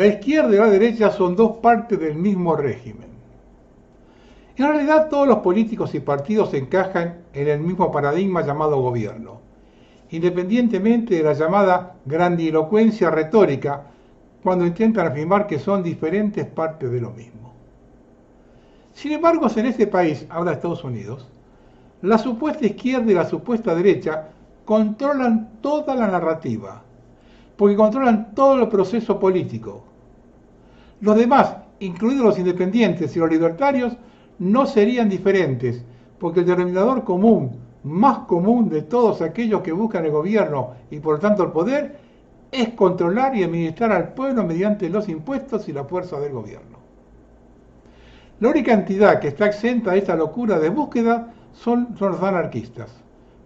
La izquierda y la derecha son dos partes del mismo régimen. En realidad todos los políticos y partidos encajan en el mismo paradigma llamado gobierno, independientemente de la llamada grandilocuencia retórica cuando intentan afirmar que son diferentes partes de lo mismo. Sin embargo, en este país, ahora Estados Unidos, la supuesta izquierda y la supuesta derecha controlan toda la narrativa, porque controlan todo el proceso político. Los demás, incluidos los independientes y los libertarios, no serían diferentes, porque el denominador común, más común de todos aquellos que buscan el gobierno y por lo tanto el poder, es controlar y administrar al pueblo mediante los impuestos y la fuerza del gobierno. La única entidad que está exenta de esta locura de búsqueda son los anarquistas.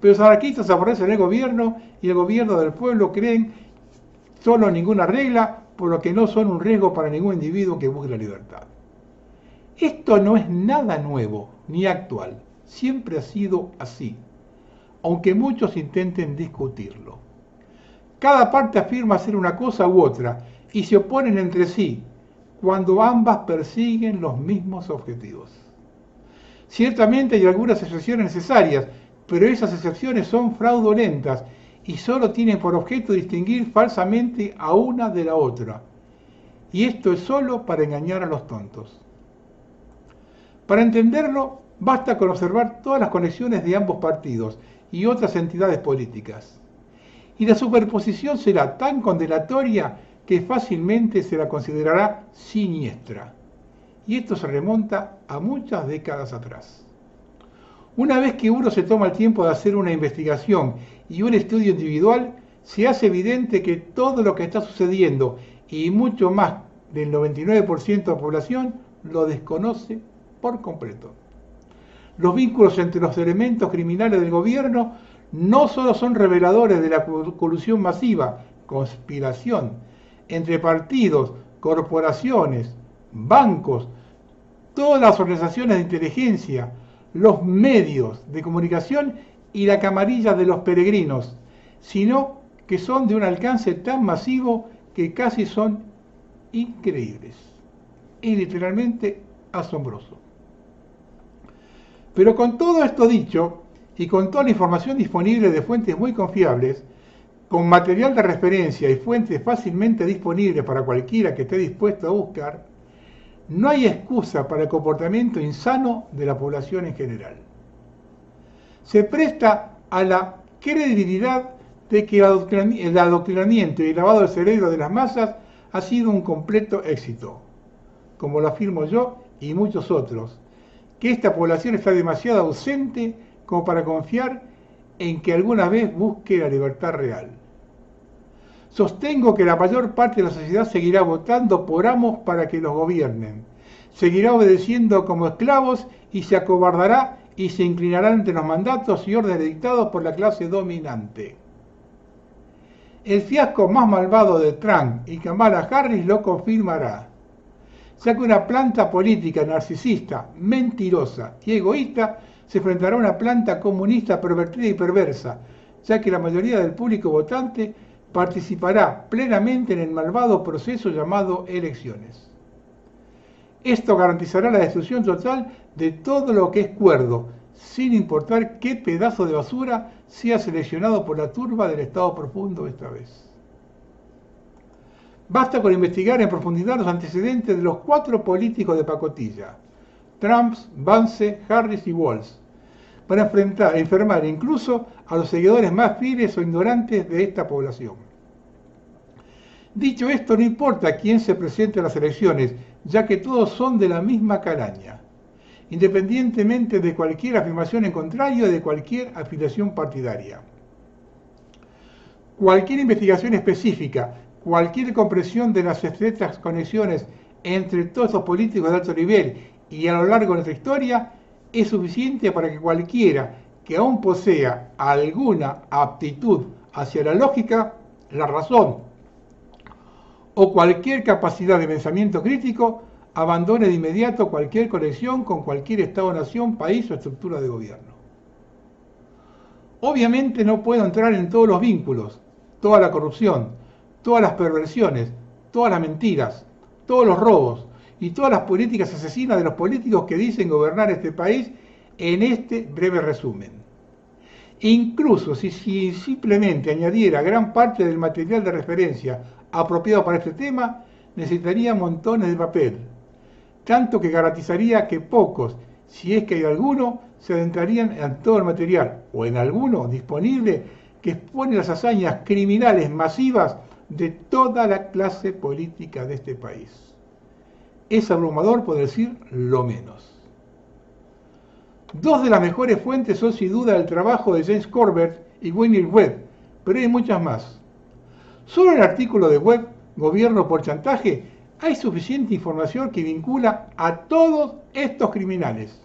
Pero los anarquistas aborrecen el gobierno y el gobierno del pueblo creen solo ninguna regla, por lo que no son un riesgo para ningún individuo que busque la libertad. Esto no es nada nuevo ni actual, siempre ha sido así, aunque muchos intenten discutirlo. Cada parte afirma hacer una cosa u otra y se oponen entre sí cuando ambas persiguen los mismos objetivos. Ciertamente hay algunas excepciones necesarias, pero esas excepciones son fraudulentas y solo tienen por objeto distinguir falsamente a una de la otra. Y esto es solo para engañar a los tontos. Para entenderlo, basta con observar todas las conexiones de ambos partidos y otras entidades políticas. Y la superposición será tan condenatoria que fácilmente se la considerará siniestra. Y esto se remonta a muchas décadas atrás. Una vez que uno se toma el tiempo de hacer una investigación y un estudio individual, se hace evidente que todo lo que está sucediendo y mucho más del 99% de la población lo desconoce por completo. Los vínculos entre los elementos criminales del gobierno no solo son reveladores de la colusión masiva, conspiración, entre partidos, corporaciones, bancos, todas las organizaciones de inteligencia, los medios de comunicación y la camarilla de los peregrinos, sino que son de un alcance tan masivo que casi son increíbles. Es literalmente asombroso. Pero con todo esto dicho, y con toda la información disponible de fuentes muy confiables, con material de referencia y fuentes fácilmente disponibles para cualquiera que esté dispuesto a buscar, no hay excusa para el comportamiento insano de la población en general. Se presta a la credibilidad de que el adoctrinamiento y el lavado del cerebro de las masas ha sido un completo éxito, como lo afirmo yo y muchos otros, que esta población está demasiado ausente como para confiar en que alguna vez busque la libertad real. Sostengo que la mayor parte de la sociedad seguirá votando por amos para que los gobiernen, seguirá obedeciendo como esclavos y se acobardará y se inclinará ante los mandatos y órdenes dictados por la clase dominante. El fiasco más malvado de Trump y Kamala Harris lo confirmará, ya que una planta política narcisista, mentirosa y egoísta se enfrentará a una planta comunista pervertida y perversa, ya que la mayoría del público votante participará plenamente en el malvado proceso llamado elecciones. Esto garantizará la destrucción total de todo lo que es cuerdo, sin importar qué pedazo de basura sea seleccionado por la turba del Estado profundo esta vez. Basta con investigar en profundidad los antecedentes de los 4 políticos de pacotilla, Trump, Vance, Harris y Walz, para enfermar incluso a los seguidores más fieles o ignorantes de esta población. Dicho esto, no importa quién se presente a las elecciones, ya que todos son de la misma calaña, independientemente de cualquier afirmación en contrario de cualquier afiliación partidaria. Cualquier investigación específica, cualquier comprensión de las estrechas conexiones entre todos estos políticos de alto nivel y a lo largo de nuestra historia es suficiente para que cualquiera que aún posea alguna aptitud hacia la lógica, la razón o cualquier capacidad de pensamiento crítico abandone de inmediato cualquier conexión con cualquier Estado-nación, país o estructura de gobierno. Obviamente no puedo entrar en todos los vínculos, toda la corrupción, todas las perversiones, todas las mentiras, todos los robos y todas las políticas asesinas de los políticos que dicen gobernar este país en este breve resumen. Incluso si simplemente añadiera gran parte del material de referencia apropiado para este tema, necesitaría montones de papel, tanto que garantizaría que pocos, si es que hay alguno, se adentrarían en todo el material, o en alguno disponible, que expone las hazañas criminales masivas de toda la clase política de este país. Es abrumador, por decir lo menos. Dos de las mejores fuentes son sin duda el trabajo de James Corbett y Winnie Webb, pero hay muchas más. Solo en el artículo de Webb, Gobierno por chantaje, hay suficiente información que vincula a todos estos criminales.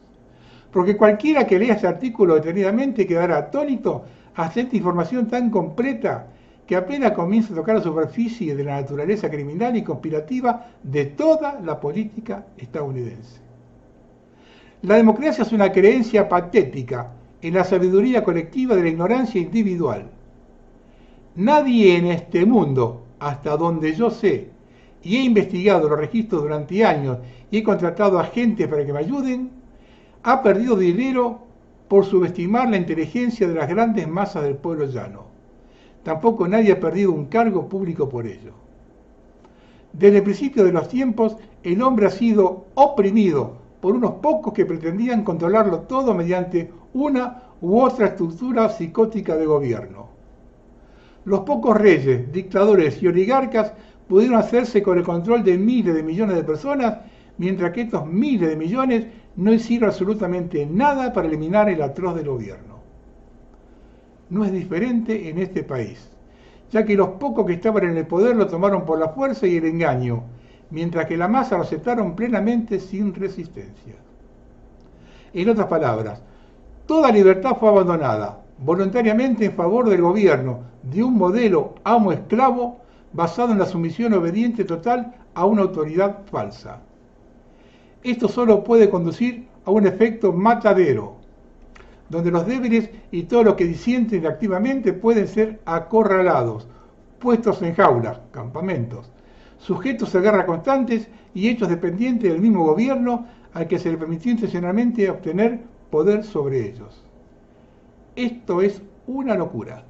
Porque cualquiera que lea este artículo detenidamente quedará atónito ante esta información tan completa que apenas comienza a tocar la superficie de la naturaleza criminal y conspirativa de toda la política estadounidense. La democracia es una creencia patética en la sabiduría colectiva de la ignorancia individual. Nadie en este mundo, hasta donde yo sé, y he investigado los registros durante años y he contratado a gente para que me ayuden, ha perdido dinero por subestimar la inteligencia de las grandes masas del pueblo llano. Tampoco nadie ha perdido un cargo público por ello. Desde el principio de los tiempos, el hombre ha sido oprimido por unos pocos que pretendían controlarlo todo mediante una u otra estructura psicótica de gobierno. Los pocos reyes, dictadores y oligarcas pudieron hacerse con el control de miles de millones de personas, mientras que estos miles de millones no hicieron absolutamente nada para eliminar el atroz del gobierno. No es diferente en este país, ya que los pocos que estaban en el poder lo tomaron por la fuerza y el engaño, mientras que la masa lo aceptaron plenamente sin resistencia. En otras palabras, toda libertad fue abandonada voluntariamente en favor del gobierno de un modelo amo-esclavo basado en la sumisión obediente total a una autoridad falsa. Esto solo puede conducir a un efecto matadero, donde los débiles y todos los que disienten activamente pueden ser acorralados, puestos en jaulas, campamentos, sujetos a guerras constantes y hechos dependientes del mismo gobierno al que se le permitió intencionalmente obtener poder sobre ellos. Esto es una locura,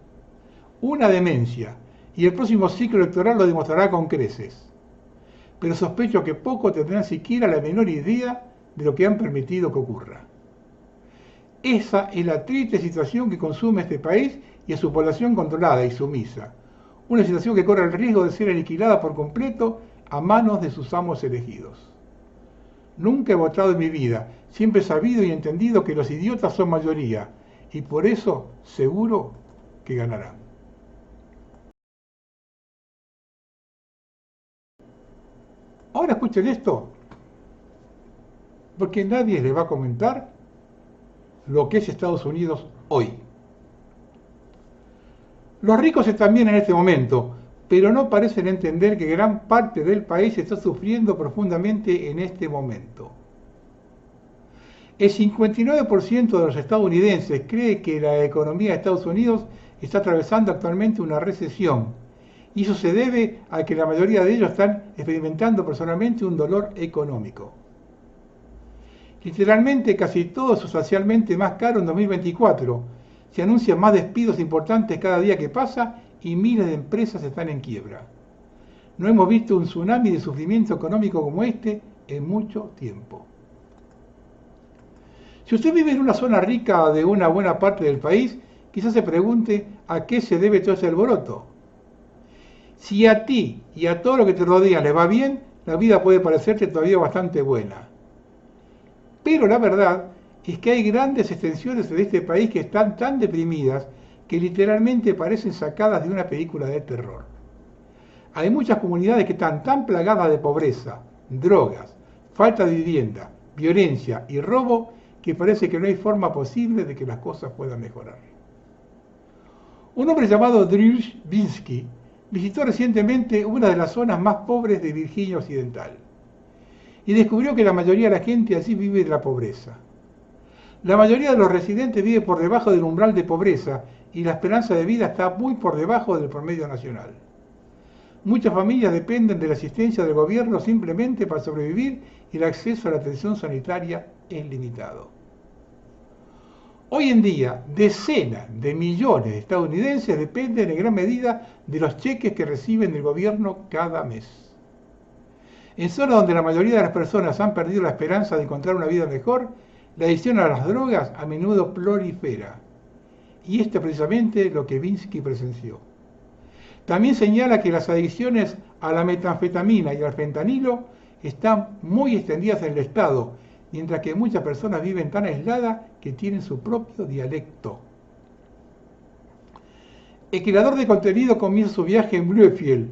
una demencia, y el próximo ciclo electoral lo demostrará con creces. Pero sospecho que pocos tendrán siquiera la menor idea de lo que han permitido que ocurra. Esa es la triste situación que consume este país y a su población controlada y sumisa. Una situación que corre el riesgo de ser aniquilada por completo a manos de sus amos elegidos. Nunca he votado en mi vida, siempre he sabido y entendido que los idiotas son mayoría, y por eso seguro que ganarán. Ahora escuchen esto, porque nadie les va a comentar lo que es Estados Unidos hoy. Los ricos están bien en este momento, pero no parecen entender que gran parte del país está sufriendo profundamente en este momento. El 59% de los estadounidenses cree que la economía de Estados Unidos está atravesando actualmente una recesión, y eso se debe a que la mayoría de ellos están experimentando personalmente un dolor económico. Literalmente casi todo es sustancialmente más caro en 2024. Se anuncian más despidos importantes cada día que pasa y miles de empresas están en quiebra. No hemos visto un tsunami de sufrimiento económico como este en mucho tiempo. Si usted vive en una zona rica de una buena parte del país, quizás se pregunte a qué se debe todo ese alboroto. Si a ti y a todo lo que te rodea les va bien, la vida puede parecerte todavía bastante buena. Pero la verdad es que hay grandes extensiones de este país que están tan deprimidas que literalmente parecen sacadas de una película de terror. Hay muchas comunidades que están tan plagadas de pobreza, drogas, falta de vivienda, violencia y robo que parece que no hay forma posible de que las cosas puedan mejorar. Un hombre llamado Drew Binsky visitó recientemente una de las zonas más pobres de Virginia Occidental y descubrió que la mayoría de la gente allí vive de la pobreza. La mayoría de los residentes vive por debajo del umbral de pobreza y la esperanza de vida está muy por debajo del promedio nacional. Muchas familias dependen de la asistencia del gobierno simplemente para sobrevivir y el acceso a la atención sanitaria es limitado. Hoy en día, decenas de millones de estadounidenses dependen en gran medida de los cheques que reciben del gobierno cada mes. En zonas donde la mayoría de las personas han perdido la esperanza de encontrar una vida mejor, la adicción a las drogas a menudo prolifera. Y esto es precisamente lo que Binsky presenció. También señala que las adicciones a la metanfetamina y al fentanilo están muy extendidas en el Estado, mientras que muchas personas viven tan aisladas que tienen su propio dialecto. El creador de contenido comienza su viaje en Bluefield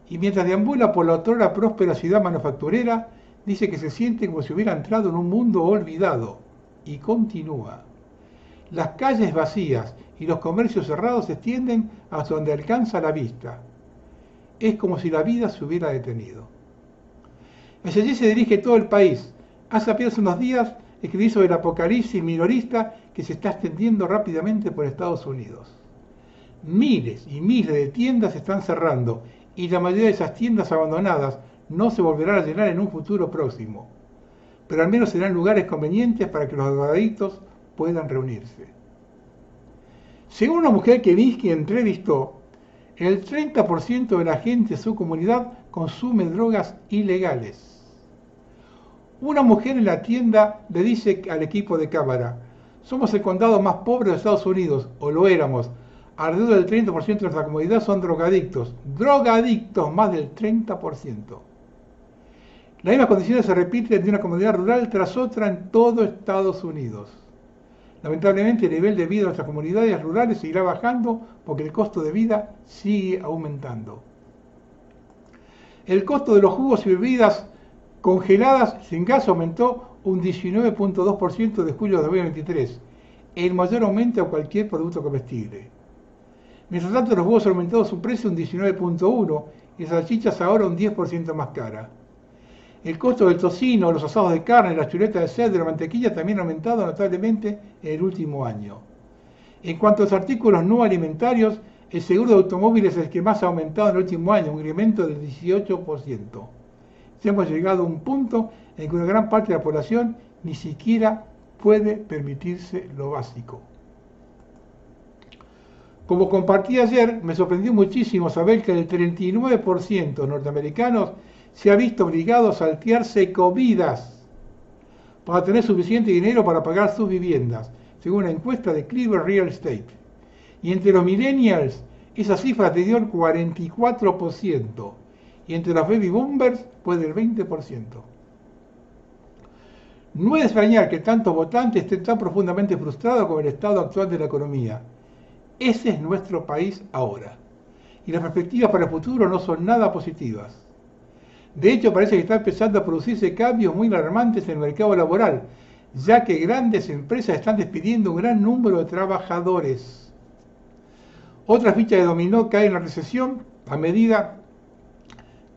y mientras deambula por la otrora próspera ciudad manufacturera, dice que se siente como si hubiera entrado en un mundo olvidado y continúa. Las calles vacías y los comercios cerrados se extienden hasta donde alcanza la vista. Es como si la vida se hubiera detenido. Hacia allí se dirige todo el país. Hace apenas unos días escribí sobre el apocalipsis minorista que se está extendiendo rápidamente por Estados Unidos. Miles y miles de tiendas se están cerrando y la mayoría de esas tiendas abandonadas no se volverán a llenar en un futuro próximo. Pero al menos serán lugares convenientes para que los drogadictos puedan reunirse. Según una mujer que Binsky entrevistó, el 30% de la gente de su comunidad consume drogas ilegales. Una mujer en la tienda le dice al equipo de cámara: somos el condado más pobre de Estados Unidos, o lo éramos. Alrededor del 30% de nuestra comunidad son drogadictos. Drogadictos, más del 30%. Las mismas condiciones se repiten de una comunidad rural tras otra en todo Estados Unidos. Lamentablemente el nivel de vida de nuestras comunidades rurales seguirá bajando porque el costo de vida sigue aumentando. El costo de los jugos y bebidas congeladas sin gas aumentó un 19.2% de julio de 2023, el mayor aumento a cualquier producto comestible. Mientras tanto, los huevos han aumentado su precio un 19.1% y las salchichas ahora un 10% más cara. El costo del tocino, los asados de carne, la chuleta de cerdo y la mantequilla también han aumentado notablemente en el último año. En cuanto a los artículos no alimentarios, el seguro de automóviles es el que más ha aumentado en el último año, un incremento del 18%. Hemos llegado a un punto en que una gran parte de la población ni siquiera puede permitirse lo básico. Como compartí ayer, me sorprendió muchísimo saber que el 39% de norteamericanos se ha visto obligado a saltearse comidas para tener suficiente dinero para pagar sus viviendas, según una encuesta de Cleaver Real Estate. Y entre los millennials, esa cifra ascendió al 44%, y entre los baby boomers fue del 20%. No es de extrañar que tantos votantes estén tan profundamente frustrados con el estado actual de la economía. Ese es nuestro país ahora, y las perspectivas para el futuro no son nada positivas. De hecho, parece que está empezando a producirse cambios muy alarmantes en el mercado laboral, ya que grandes empresas están despidiendo un gran número de trabajadores. Otra ficha de dominó cae en la recesión a medida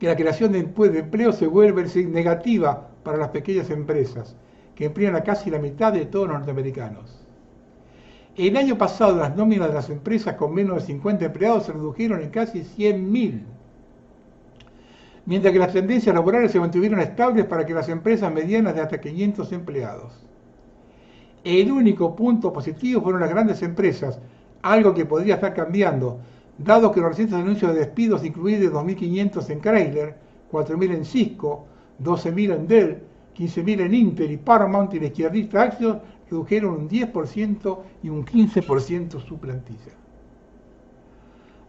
que la creación de empleo se vuelve negativa para las pequeñas empresas, que emplean a casi la mitad de todos los norteamericanos. El año pasado las nóminas de las empresas con menos de 50 empleados se redujeron en casi 100.000, mientras que las tendencias laborales se mantuvieron estables para que las empresas medianas de hasta 500 empleados. El único punto positivo fueron las grandes empresas, algo que podría estar cambiando, dado que los recientes anuncios de despidos incluidos 2.500 en Chrysler, 4.000 en Cisco, 12.000 en Dell, 15.000 en Intel y Paramount y la izquierdista Axios redujeron un 10% y un 15% su plantilla.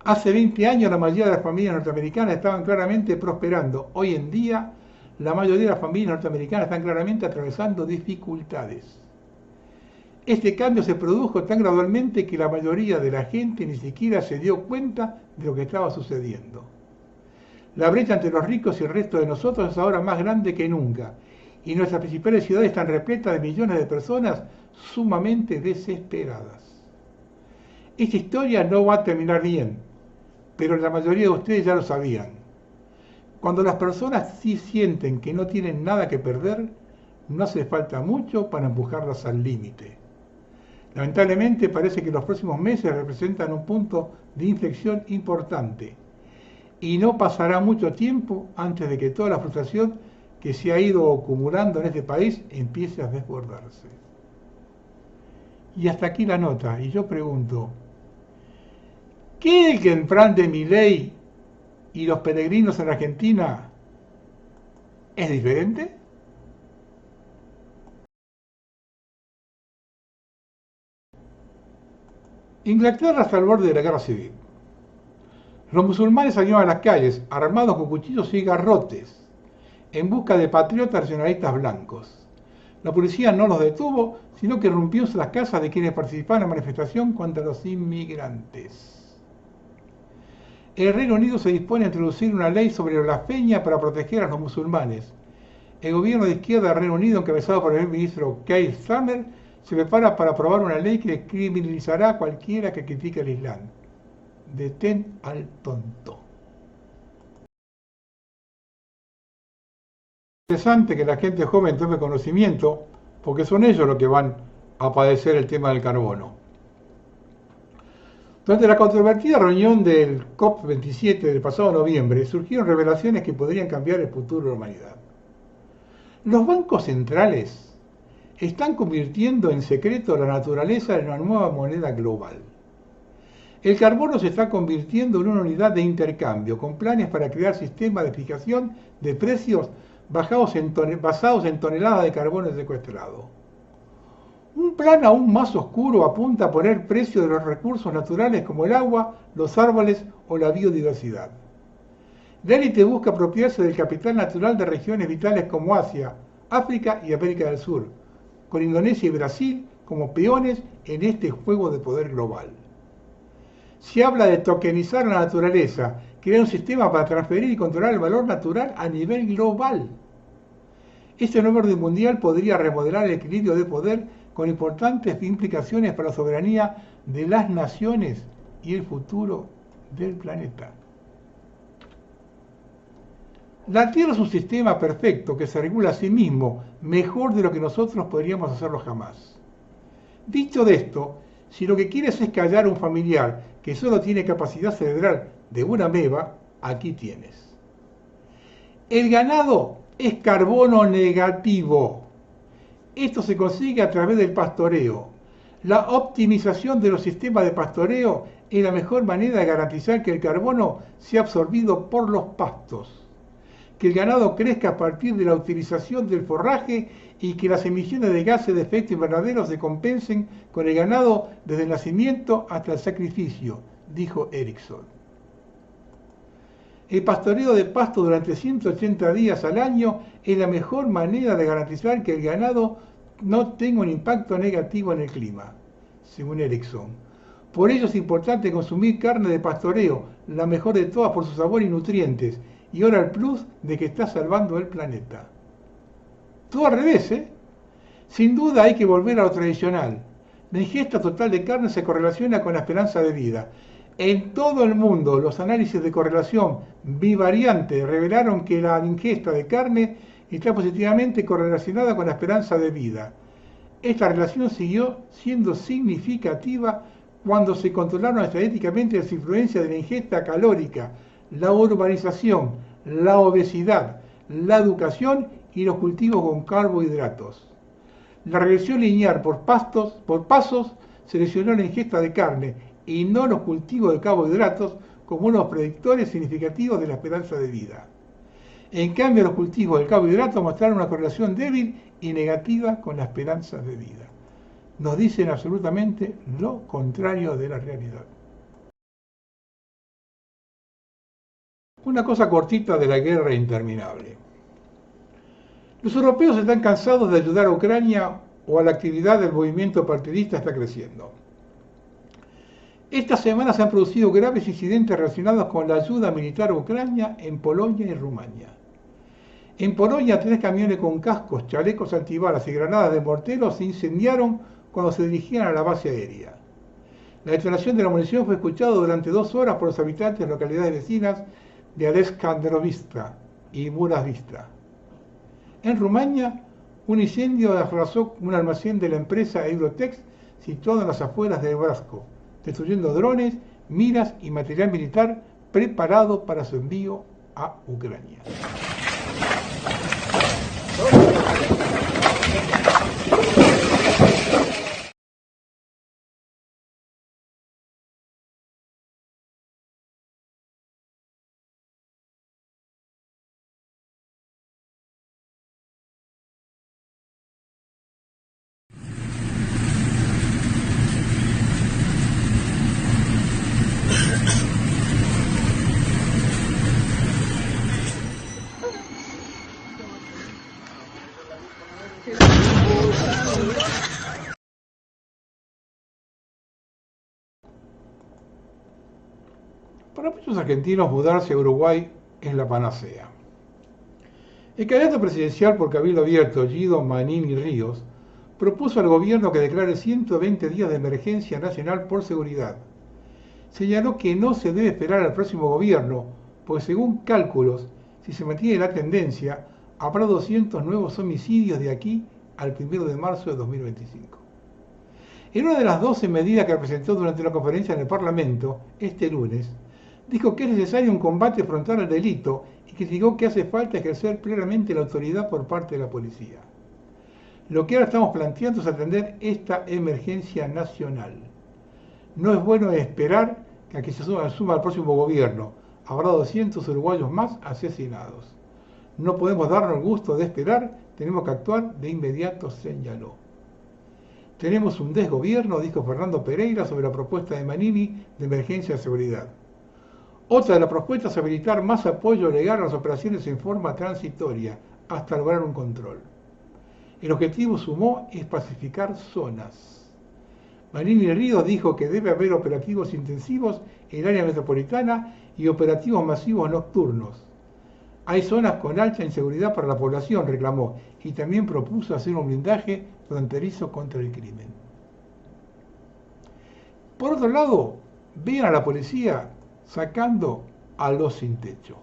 Hace 20 años la mayoría de las familias norteamericanas estaban claramente prosperando. Hoy en día la mayoría de las familias norteamericanas están claramente atravesando dificultades. Este cambio se produjo tan gradualmente que la mayoría de la gente ni siquiera se dio cuenta de lo que estaba sucediendo. La brecha entre los ricos y el resto de nosotros es ahora más grande que nunca, y nuestras principales ciudades están repletas de millones de personas sumamente desesperadas. Esta historia no va a terminar bien, pero la mayoría de ustedes ya lo sabían. Cuando las personas sí sienten que no tienen nada que perder, no hace falta mucho para empujarlas al límite. Lamentablemente parece que los próximos meses representan un punto de inflexión importante. y no pasará mucho tiempo antes de que toda la frustración que se ha ido acumulando en este país empiece a desbordarse. Y hasta aquí la nota, y yo pregunto, ¿qué es el plan de Milei y los peregrinos en Argentina es diferente? Inglaterra está al borde de la guerra civil. Los musulmanes salieron a las calles armados con cuchillos y garrotes en busca de patriotas nacionalistas blancos. La policía no los detuvo, sino que rompió las casas de quienes participaban en la manifestación contra los inmigrantes. El Reino Unido se dispone a introducir una ley sobre blasfemia para proteger a los musulmanes. El gobierno de izquierda del Reino Unido, encabezado por el primer ministro Keir Starmer, se prepara para aprobar una ley que criminalizará a cualquiera que critique el Islam. Detén al tonto. Es interesante que la gente joven tome conocimiento, porque son ellos los que van a padecer el tema del carbono. Durante la controvertida reunión del COP27 del pasado noviembre, surgieron revelaciones que podrían cambiar el futuro de la humanidad. Los bancos centrales están convirtiendo en secreto la naturaleza en una nueva moneda global. El carbono se está convirtiendo en una unidad de intercambio, con planes para crear sistemas de fijación de precios basados en toneladas de carbono secuestrado. Un plan aún más oscuro apunta a poner precio de los recursos naturales como el agua, los árboles o la biodiversidad. La élite busca apropiarse del capital natural de regiones vitales como Asia, África y América del Sur, con Indonesia y Brasil como peones en este juego de poder global. Se habla de tokenizar la naturaleza, crear un sistema para transferir y controlar el valor natural a nivel global. Este nuevo orden mundial podría remodelar el equilibrio de poder con importantes implicaciones para la soberanía de las naciones y el futuro del planeta. La Tierra es un sistema perfecto que se regula a sí mismo mejor de lo que nosotros podríamos hacerlo jamás. Dicho de esto, si lo que quieres es callar a un familiar que solo tiene capacidad cerebral de una ameba, aquí tienes. El ganado es carbono negativo. Esto se consigue a través del pastoreo. La optimización de los sistemas de pastoreo es la mejor manera de garantizar que el carbono sea absorbido por los pastos, que el ganado crezca a partir de la utilización del forraje y que las emisiones de gases de efecto invernadero se compensen con el ganado desde el nacimiento hasta el sacrificio, dijo Erickson. El pastoreo de pasto durante 180 días al año es la mejor manera de garantizar que el ganado no tenga un impacto negativo en el clima, según Erickson. Por ello es importante consumir carne de pastoreo, la mejor de todas por su sabor y nutrientes, y ahora el plus de que está salvando el planeta. Todo al revés, ¿eh? Sin duda hay que volver a lo tradicional. La ingesta total de carne se correlaciona con la esperanza de vida. En todo el mundo, los análisis de correlación bivariante revelaron que la ingesta de carne está positivamente correlacionada con la esperanza de vida. Esta relación siguió siendo significativa cuando se controlaron estadísticamente las influencias de la ingesta calórica, la urbanización, la obesidad, la educación y los cultivos con carbohidratos. La regresión lineal por pasos seleccionó la ingesta de carne y no los cultivos de carbohidratos como unos predictores significativos de la esperanza de vida. En cambio, los cultivos del carbohidrato mostraron una correlación débil y negativa con la esperanza de vida. Nos dicen absolutamente lo contrario de la realidad. Una cosa cortita de la guerra interminable. Los europeos están cansados de ayudar a Ucrania o a la actividad del movimiento partidista está creciendo. Estas semanas se han producido graves incidentes relacionados con la ayuda militar a Ucrania en Polonia y Rumania. En Polonia, 3 camiones con cascos, chalecos antibalas y granadas de mortero se incendiaron cuando se dirigían a la base aérea. La detonación de la munición fue escuchada durante 2 horas por los habitantes de localidades vecinas de Alexandrovista y Muravista. En Rumania, un incendio arrasó un almacén de la empresa Eurotex situado en las afueras de Brasco, destruyendo drones, miras y material militar preparado para su envío a Ucrania. Para muchos argentinos, mudarse a Uruguay es la panacea. El candidato presidencial por Cabildo Abierto, Guido Manini Ríos, propuso al gobierno que declare 120 días de emergencia nacional por seguridad. Señaló que no se debe esperar al próximo gobierno, pues según cálculos, si se mantiene la tendencia, habrá 200 nuevos homicidios de aquí al 1 de marzo de 2025. En una de las 12 medidas que presentó durante una conferencia en el Parlamento este lunes, dijo que es necesario un combate frontal al delito y criticó que hace falta ejercer plenamente la autoridad por parte de la policía. Lo que ahora estamos planteando es atender esta emergencia nacional. No es bueno esperar que a que se suma el próximo gobierno. Habrá 200 uruguayos más asesinados. No podemos darnos el gusto de esperar, tenemos que actuar de inmediato, señaló. Tenemos un desgobierno, dijo Fernando Pereira sobre la propuesta de Manini de emergencia de seguridad. Otra de las propuestas es habilitar más apoyo legal a las operaciones en forma transitoria hasta lograr un control. El objetivo, sumó, es pacificar zonas. Manini Ríos dijo que debe haber operativos intensivos en el área metropolitana y operativos masivos nocturnos. Hay zonas con alta inseguridad para la población, reclamó, y también propuso hacer un blindaje fronterizo contra el crimen. Por otro lado, vean a la policía sacando a los sin techo.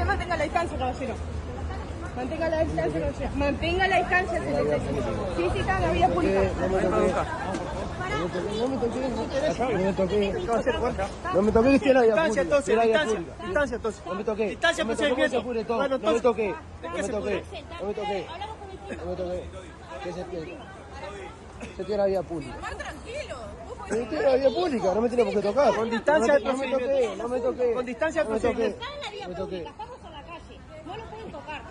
Mantenga la distancia, caballero. Mantenga la distancia, caballero. Mantenga la distancia, señor. Sí, está en la vía pública. No me toqué, que estoy en la vía pública. Distancia, entonces. No me toqué. Distancia, No me toqué. ¿Qué se tiene? Se tiene la vía pública. Estoy en la vía pública, no me tiene por qué tocar. Con distancia del No me toqué. Con distancia del procedimiento. Está en la vía pública, estamos en la calle. No lo pueden tocar.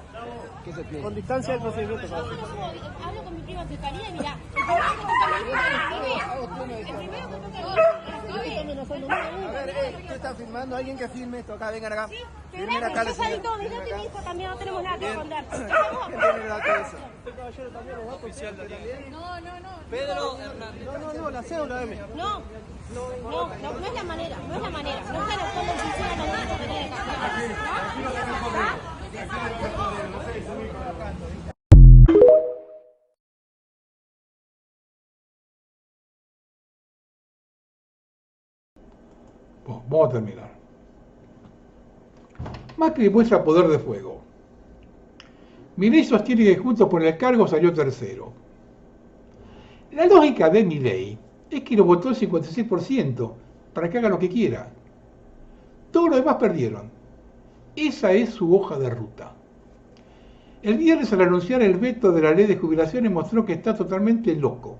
¿Qué se tiene? Con distancia del procedimiento. Hablo con mi prima secretaría y mirá. ¿Qué está filmando? ¿Alguien que filme esto acá? Vengan acá. Firmen acá. Ya saben todo, mirá que mi hijo también no tenemos nada que esconder. ¿Quién tiene el dato de eso? No. Pedro Hernández. No, la cédula M. No es la manera, no están actuando en función a la manera que tenían que hacer. Vamos a terminar. Macri muestra poder de fuego. Milei sostiene que Juntos por el Cargo salió tercero. La lógica de Milei es que lo votó el 56% para que haga lo que quiera. Todos los demás perdieron. Esa es su hoja de ruta. El viernes, al anunciar el veto de la ley de jubilaciones, mostró que está totalmente loco.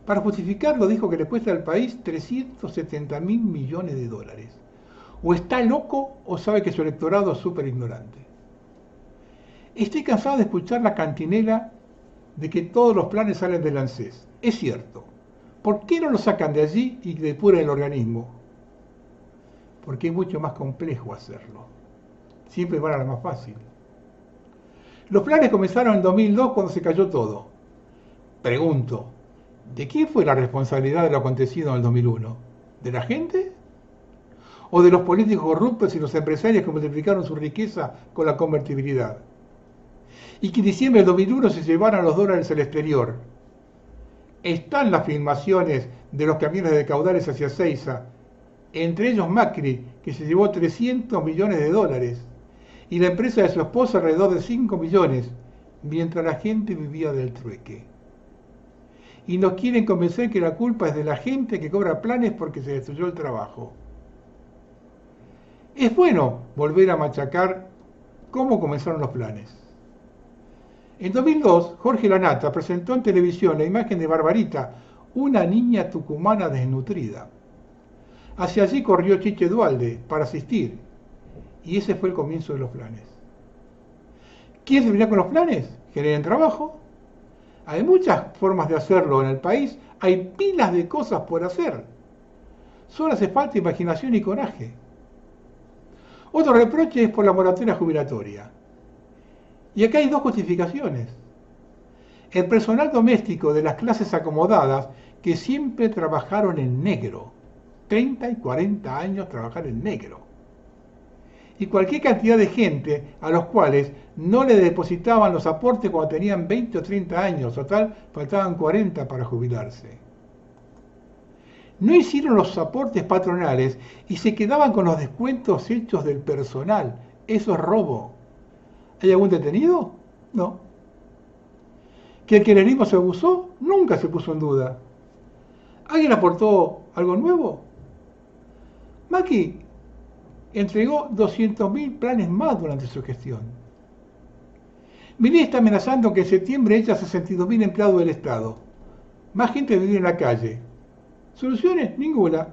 Para justificarlo, dijo que le cuesta al país 370.000 millones de dólares. O está loco o sabe que su electorado es súper ignorante. Estoy cansado de escuchar la cantinela de que todos los planes salen del ANSES. Es cierto. ¿Por qué no lo sacan de allí y depuran el organismo? Porque es mucho más complejo hacerlo. Siempre van a la más fácil. Los planes comenzaron en 2002 cuando se cayó todo. Pregunto, ¿de quién fue la responsabilidad de lo acontecido en el 2001? ¿De la gente? o de los políticos corruptos y los empresarios que multiplicaron su riqueza con la convertibilidad, y que en diciembre del 2001 se llevaron los dólares al exterior. Están las filmaciones de los camiones de caudales hacia Seiza, entre ellos Macri, que se llevó 300 millones de dólares, y la empresa de su esposa alrededor de 5 millones, mientras la gente vivía del trueque. Y nos quieren convencer que la culpa es de la gente que cobra planes porque se destruyó el trabajo. Es bueno volver a machacar cómo comenzaron los planes. En 2002, Jorge Lanata presentó en televisión la imagen de Barbarita, una niña tucumana desnutrida. Hacia allí corrió Chiche Duhalde para asistir, y ese fue el comienzo de los planes. ¿Quieren terminar con los planes? Generen trabajo. Hay muchas formas de hacerlo en el país, hay pilas de cosas por hacer. Solo hace falta imaginación y coraje. Otro reproche es por la moratoria jubilatoria. Y acá hay dos justificaciones. El personal doméstico de las clases acomodadas que siempre trabajaron en negro. 30 y 40 años trabajar en negro. Y cualquier cantidad de gente a los cuales no le depositaban los aportes cuando tenían 20 o 30 años, total, faltaban 40 para jubilarse. No hicieron los aportes patronales y se quedaban con los descuentos hechos del personal. Eso es robo. ¿Hay algún detenido? No. ¿Que el kirchnerismo se abusó? Nunca se puso en duda. ¿Alguien aportó algo nuevo? Macri entregó 200.000 planes más durante su gestión. Milei está amenazando que en septiembre echa 62.000 empleados del Estado. Más gente vivir en la calle. ¿Soluciones? Ninguna.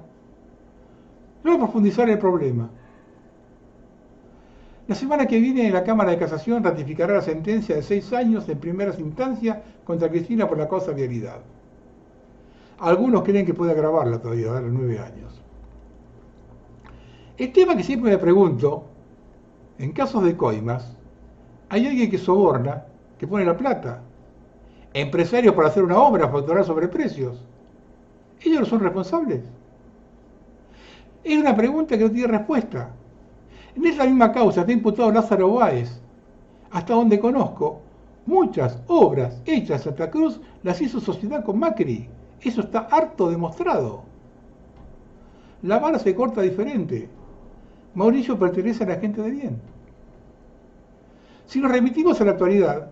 No voy a profundizar el problema. La semana que viene la Cámara de Casación ratificará la sentencia de 6 años en primeras instancias contra Cristina por la causa vialidad. Algunos creen que puede agravarla todavía, darle 9 años. El tema que siempre me pregunto, en casos de coimas, hay alguien que soborna, que pone la plata. Empresarios para hacer una obra, facturar sobreprecios. ¿Ellos no son responsables? Es una pregunta que no tiene respuesta. En esa misma causa está imputado Lázaro Báez. Hasta donde conozco, muchas obras hechas en Santa Cruz las hizo sociedad con Macri. Eso está harto demostrado. La vara se corta diferente. Mauricio pertenece a la gente de bien. Si nos remitimos a la actualidad,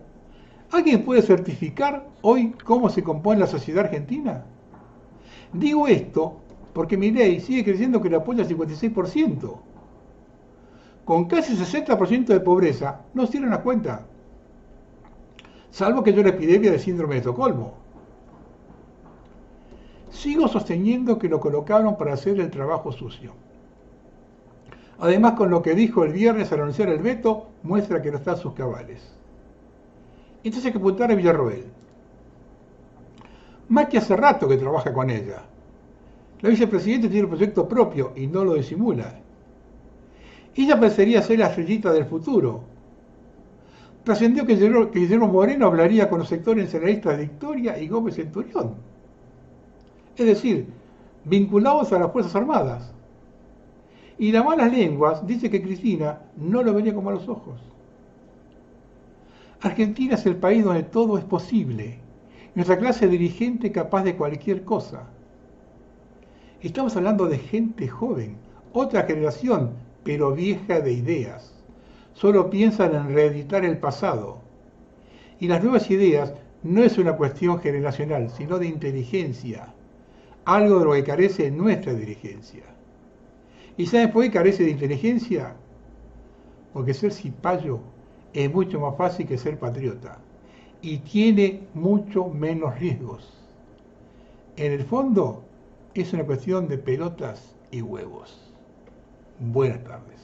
¿alguien puede certificar hoy cómo se compone la sociedad argentina? Digo esto porque Milei sigue creyendo que le apoya el 56%. Con casi 60% de pobreza, no cierran la cuenta. Salvo que haya una epidemia de síndrome de Estocolmo. Sigo sosteniendo que lo colocaron para hacer el trabajo sucio. Además, con lo que dijo el viernes al anunciar el veto, muestra que no está a sus cabales. Entonces hay que apuntar a Villarroel. Macri hace rato que trabaja con ella. La vicepresidenta tiene un proyecto propio y no lo disimula. Ella parecería ser la estrellita del futuro. Trascendió que Guillermo Moreno hablaría con los sectores nacionalistas de Victoria y Gómez Centurión. Es decir, vinculados a las Fuerzas Armadas. Y las malas lenguas dice que Cristina no lo vería con malos ojos. Argentina es el país donde todo es posible. Nuestra clase dirigente capaz de cualquier cosa. Estamos hablando de gente joven, otra generación, pero vieja de ideas. Solo piensan en reeditar el pasado. Y las nuevas ideas no es una cuestión generacional, sino de inteligencia. Algo de lo que carece nuestra dirigencia. ¿Y saben por qué carece de inteligencia? Porque ser cipayo es mucho más fácil que ser patriota. Y tiene mucho menos riesgos. En el fondo, es una cuestión de pelotas y huevos. Buenas tardes.